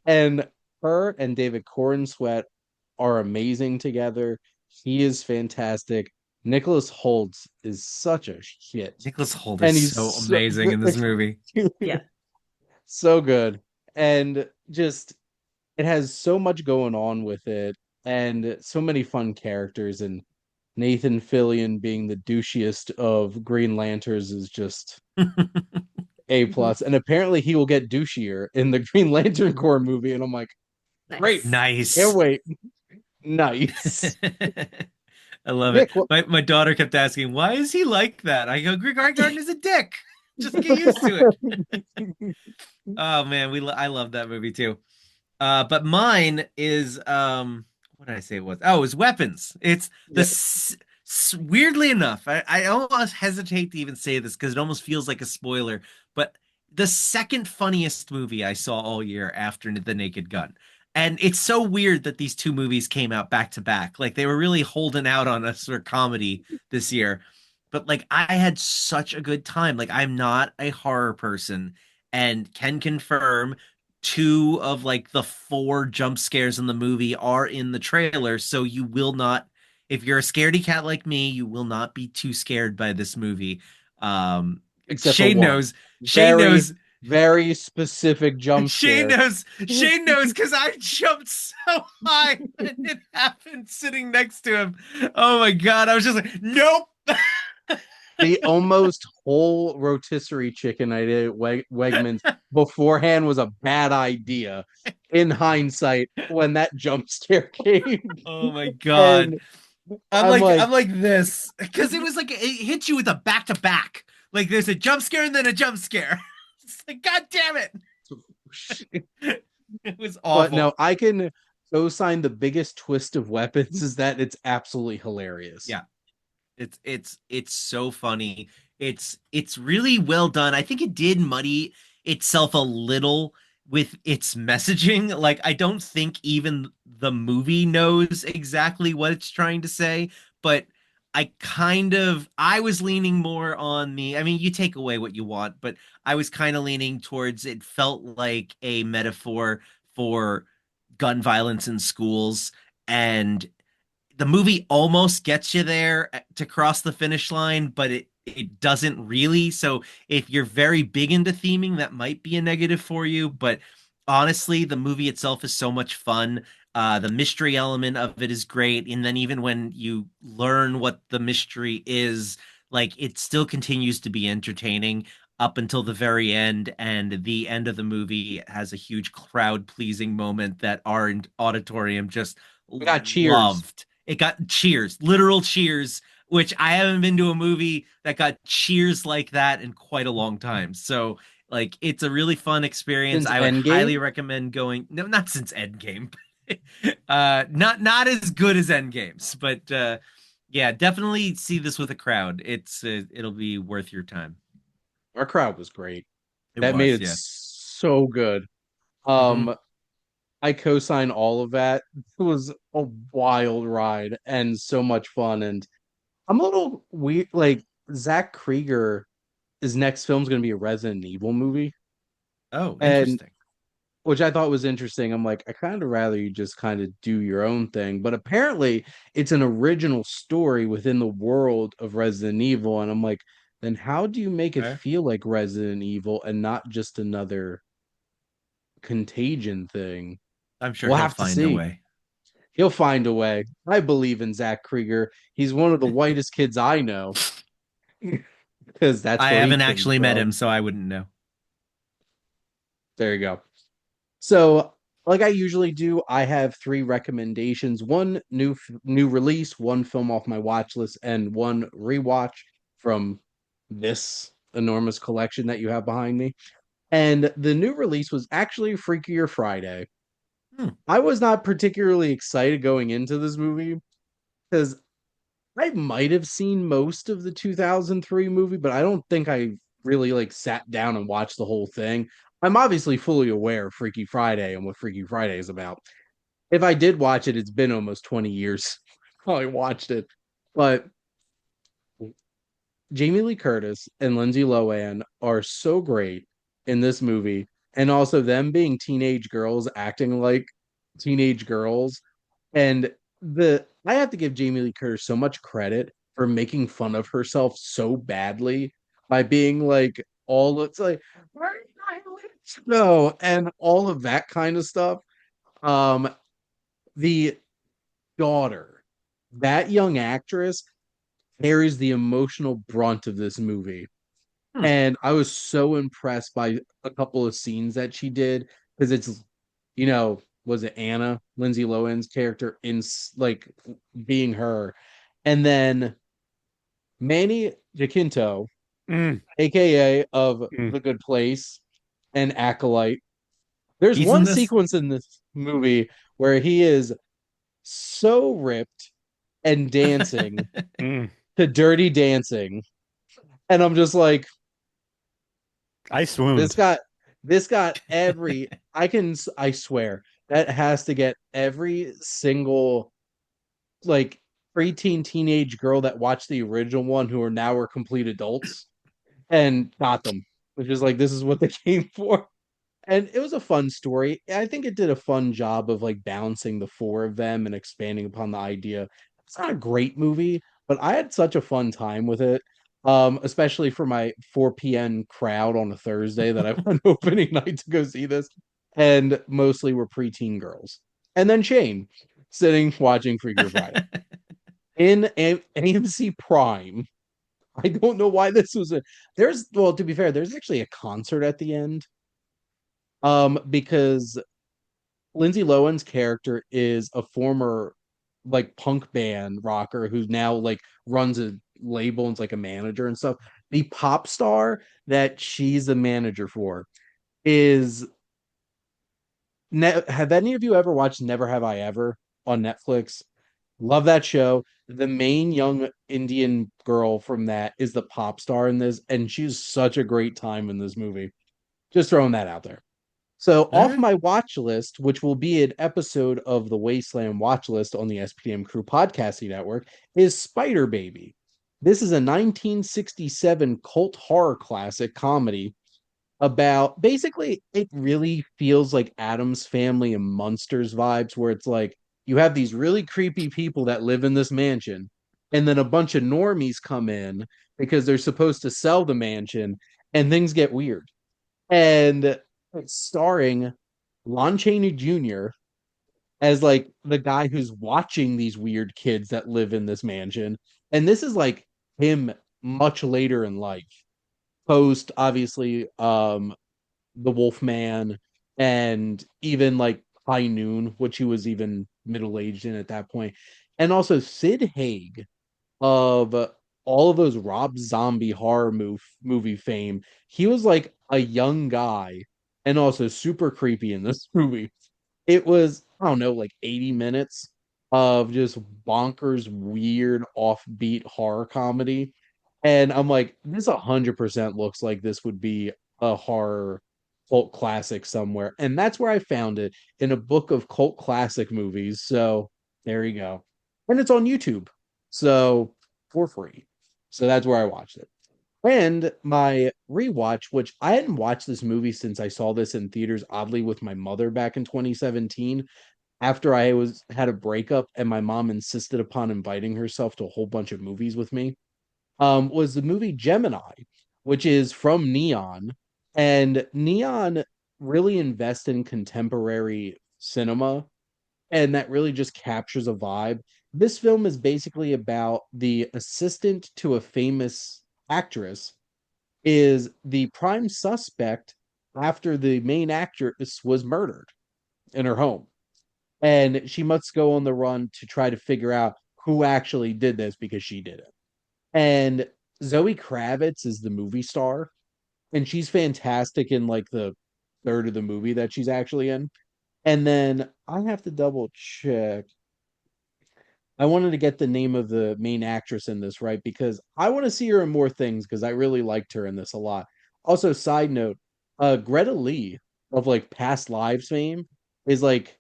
And her and David Corn Sweat are amazing together. He is fantastic. Nicholas Holtz is such a shit. Nicholas Hoult And is he's so amazing in this movie. Yeah. so good. And just it has so much going on with it and so many fun characters, and Nathan Fillion being the douchiest of Green Lanterns is just A Mhm. plus. And apparently he will get douchier in the Green Lantern Corps movie. And I'm like, great. Nice. Can't Nice. wait. Nice. I love it. Nick, what My daughter kept asking, "Why is he like that?" I go, "Greg Garden is a dick. Just get used to it." Oh man, I love that movie too. But mine is what did I say it was? Oh, it was Weapons. It's the yeah, weirdly enough, I almost hesitate to even say this because it almost feels like a spoiler, but the second funniest movie I saw all year after The Naked Gun. And it's so weird that these two movies came out back to back. Like they were really holding out on us for comedy this year. But like I had such a good time. Like I'm not a horror person and can confirm two of like the four jump scares in the movie are in the trailer. So you will not, if you're a scaredy cat like me, you will not be too scared by this movie. Um, except for Shane one. knows. Shane Very, knows. very specific jump Shane scare. knows. Shane knows because I jumped so high when it happened sitting next to him. Oh my god! I was just like, nope. The almost whole rotisserie chicken I did at Wegmans beforehand was a bad idea. In hindsight, when that jump scare came, Oh my God. and I'm like, I'm like this because it was like it hit you with a back to back. Like there's a jump scare and then a jump scare. It's like God damn it. It was but awful. no, I can co-sign the biggest twist of weapons is that it's absolutely hilarious. Yeah. It's so funny. It's really well done. I think it did muddy itself a little with its messaging. Like I don't think even the movie knows exactly what it's trying to say, but I was leaning more on the I mean, you take away what you want, but I was kind of leaning towards it felt like a metaphor for gun violence in schools and the movie almost gets you there to cross the finish line, but it doesn't really. So if you're very big into theming, that might be a negative for you. But honestly, the movie itself is so much fun. The mystery element of it is great, and then even when you learn what the mystery is, like it still continues to be entertaining up until the very end. And the end of the movie has a huge crowd pleasing moment that our auditorium just We got cheers. loved. It got cheers, literal cheers, which I haven't been to a movie that got cheers like that in quite a long time. So, like, it's a really fun experience. Since I would highly Endgame, recommend going. No, not since Endgame. Not as good as Endgames, but yeah, definitely see this with a crowd. It'll be worth your time. our crowd was great. It That made was, it yeah. so good. Hmm. I co-sign all of that. It was a wild ride and so much fun. And I'm a little weird. Like Zach Krieger, his next film's going to be a Resident Evil movie, Oh, and interesting. which I thought was interesting. I'm like, I kind of rather you just kind of do your own thing. But apparently, it's an original story within the world of Resident Evil, and I'm like, then how do you make it Okay. feel like Resident Evil and not just another Contagion thing? I'm sure We'll he'll have to find a see. way. He'll find a way. I believe in Zach Krieger. He's one of the whitest kids I know because that's I where he haven't came actually met him, from. so I wouldn't know. There you go. So, like I usually do, I have three recommendations: one new release, one film off my watch list, and one rewatch from this enormous collection that you have behind me. And the new release was actually Freakier Friday. Hmm. I was not particularly excited going into this movie because I might have seen most of the 2003 movie, but I don't think I really like sat down and watched the whole thing. I'm obviously fully aware of Freaky Friday and what Freaky Friday is about. If I did watch it, it's been almost 20 years. I watched it. But Jamie Lee Curtis and Lindsay Lohan are so great in this movie. And also them being teenage girls acting like teenage girls. And I have to give Jamie Lee Curtis so much credit for making fun of herself so badly by being like all it's like where did my lips go and all of that kind of stuff. Um the daughter, that young actress carries the emotional brunt of this movie. Hmm. And I was so impressed by a couple of scenes that she did because it's, was it Anna, Lindsay Lohan's character in like being her, and then Manny Jacinto, Mm, aka of mm. The Good Place and Acolyte. There's He's in one this. sequence in this movie where he is so ripped and dancing Mm. to Dirty Dancing, and I'm just like, I This swooned. got this got every I swear that has to get every single like preteen teenage girl that watched the original one who are now are complete adults and got them. Which is like this is what they came for. And it was a fun story. I think it did a fun job of like balancing the four of them and expanding upon the idea. It's not a great movie, but I had such a fun time with it. Especially for my 4 p.m. crowd on a Thursday that I went opening night to go see this. And mostly were preteen girls. And then Shane sitting watching Freakier Friday. In AMC Prime I don't know why this was a there's well, to be fair, there's actually a concert at the end. Because Lindsay Lohan's character is a former like punk band rocker who now like runs a label and's like a manager and stuff. The pop star that she's the manager for is have any of you ever watched Never Have I Ever on Netflix? Love that show. The main young Indian girl from that is the pop star in this, and she's such a great time in this movie. Just throwing that out there. So, All off right. my watch list, which will be an episode of the Wasteland watch list on the SPM Crew podcasting network, is Spider Baby. This is a 1967 cult horror classic comedy about basically it really feels like Adam's Family and Munsters vibes, where it's like you have these really creepy people that live in this mansion, and then a bunch of normies come in because they're supposed to sell the mansion, and things get weird. And it's starring Lon Chaney Jr. as like the guy who's watching these weird kids that live in this mansion. And this is like him much later in life, post obviously the Wolfman and even like High Noon, which he was even middle aged in at that point. And also Sid Haig of all of those Rob Zombie horror movie fame. He was like a young guy and also super creepy in this movie. It was, I don't know, like 80 minutes of just bonkers, weird, offbeat horror comedy. And I'm like, this 100% looks like this would be a horror cult classic somewhere. And that's where I found it in a book of cult classic movies. So there you go. And it's on YouTube. So for free. So that's where I watched it. And my rewatch, which I hadn't watched this movie since I saw this in theaters, oddly, with my mother back in 2017, after I was had a breakup and my mom insisted upon inviting herself to a whole bunch of movies with me, was the movie Gemini, which is from Neon. And Neon really invests in contemporary cinema, and that really just captures a vibe. This film is basically about the assistant to a famous actress is the prime suspect after the main actress was murdered in her home. And she must go on the run to try to figure out who actually did this because she did it. And Zoe Kravitz is the movie star, and she's fantastic in like the third of the movie that she's actually in. And then I have to double check. I wanted to get the name of the main actress in this right because I want to see her in more things because I really liked her in this a lot. Also, side note, Greta Lee of like past lives fame is like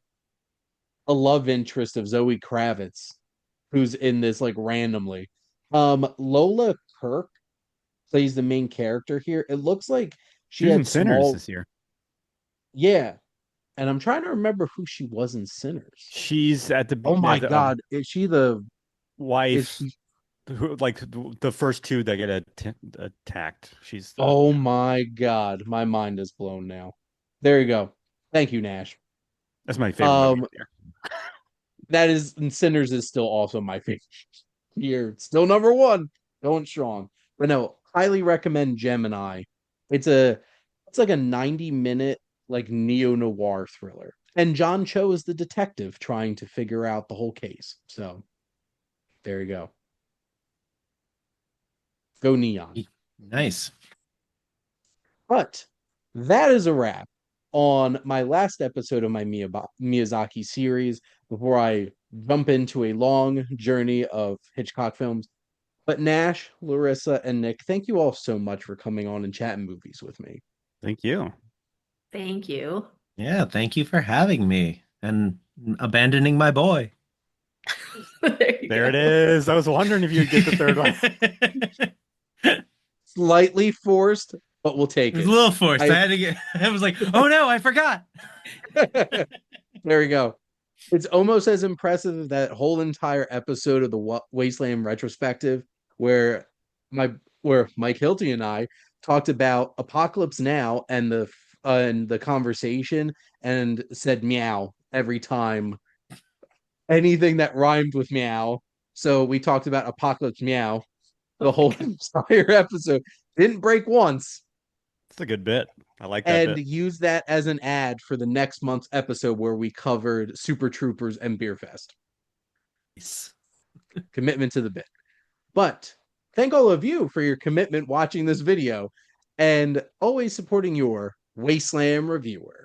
a love interest of Zoe Kravitz, who's in this like randomly. Lola Kirk plays the main character here. It looks like She she was in had Sinners small, this year. yeah. And I'm trying to remember who she was in Sinners. She's at Oh my the God, is she the is wife, she who, like the first two that get attacked. She's the Oh yeah. my God, my mind is blown now. There you go. Thank you, Nash. That's my favorite movie Um, of the year. that is and Sinners is still also my favorite here. Still number one, going strong. But no, highly recommend Gemini. It's a it's like a 90-minute like neo-noir thriller. And John Cho is the detective trying to figure out the whole case. So there you go. Go Neon. Nice. But that is a wrap on my last episode of my Miyazaki series before I jump into a long journey of Hitchcock films. But Nash, Larissa, and Nick, thank you all so much for coming on and chatting movies with me. Thank you. Thank you. Yeah, thank you for having me and abandoning my boy. There you There go. it is. I was wondering if you'd get the third one. Slightly forced, but we'll take It was a it. little forced. I I had to get. I was like, oh no, I forgot. there we go. It's almost as impressive as that whole entire episode of the Wasteland retrospective where my where Mike Hilty and I talked about Apocalypse Now and the conversation and said meow every time anything that rhymed with meow. So we talked about Apocalypse Meow. the whole entire episode. Didn't break once. It's a good bit. I like that And bit. use that as an ad for the next month's episode where we covered Super Troopers and Beer Fest. Yes. Commitment to the bit. But thank all of you for your commitment watching this video and always supporting your Wasteland reviewer.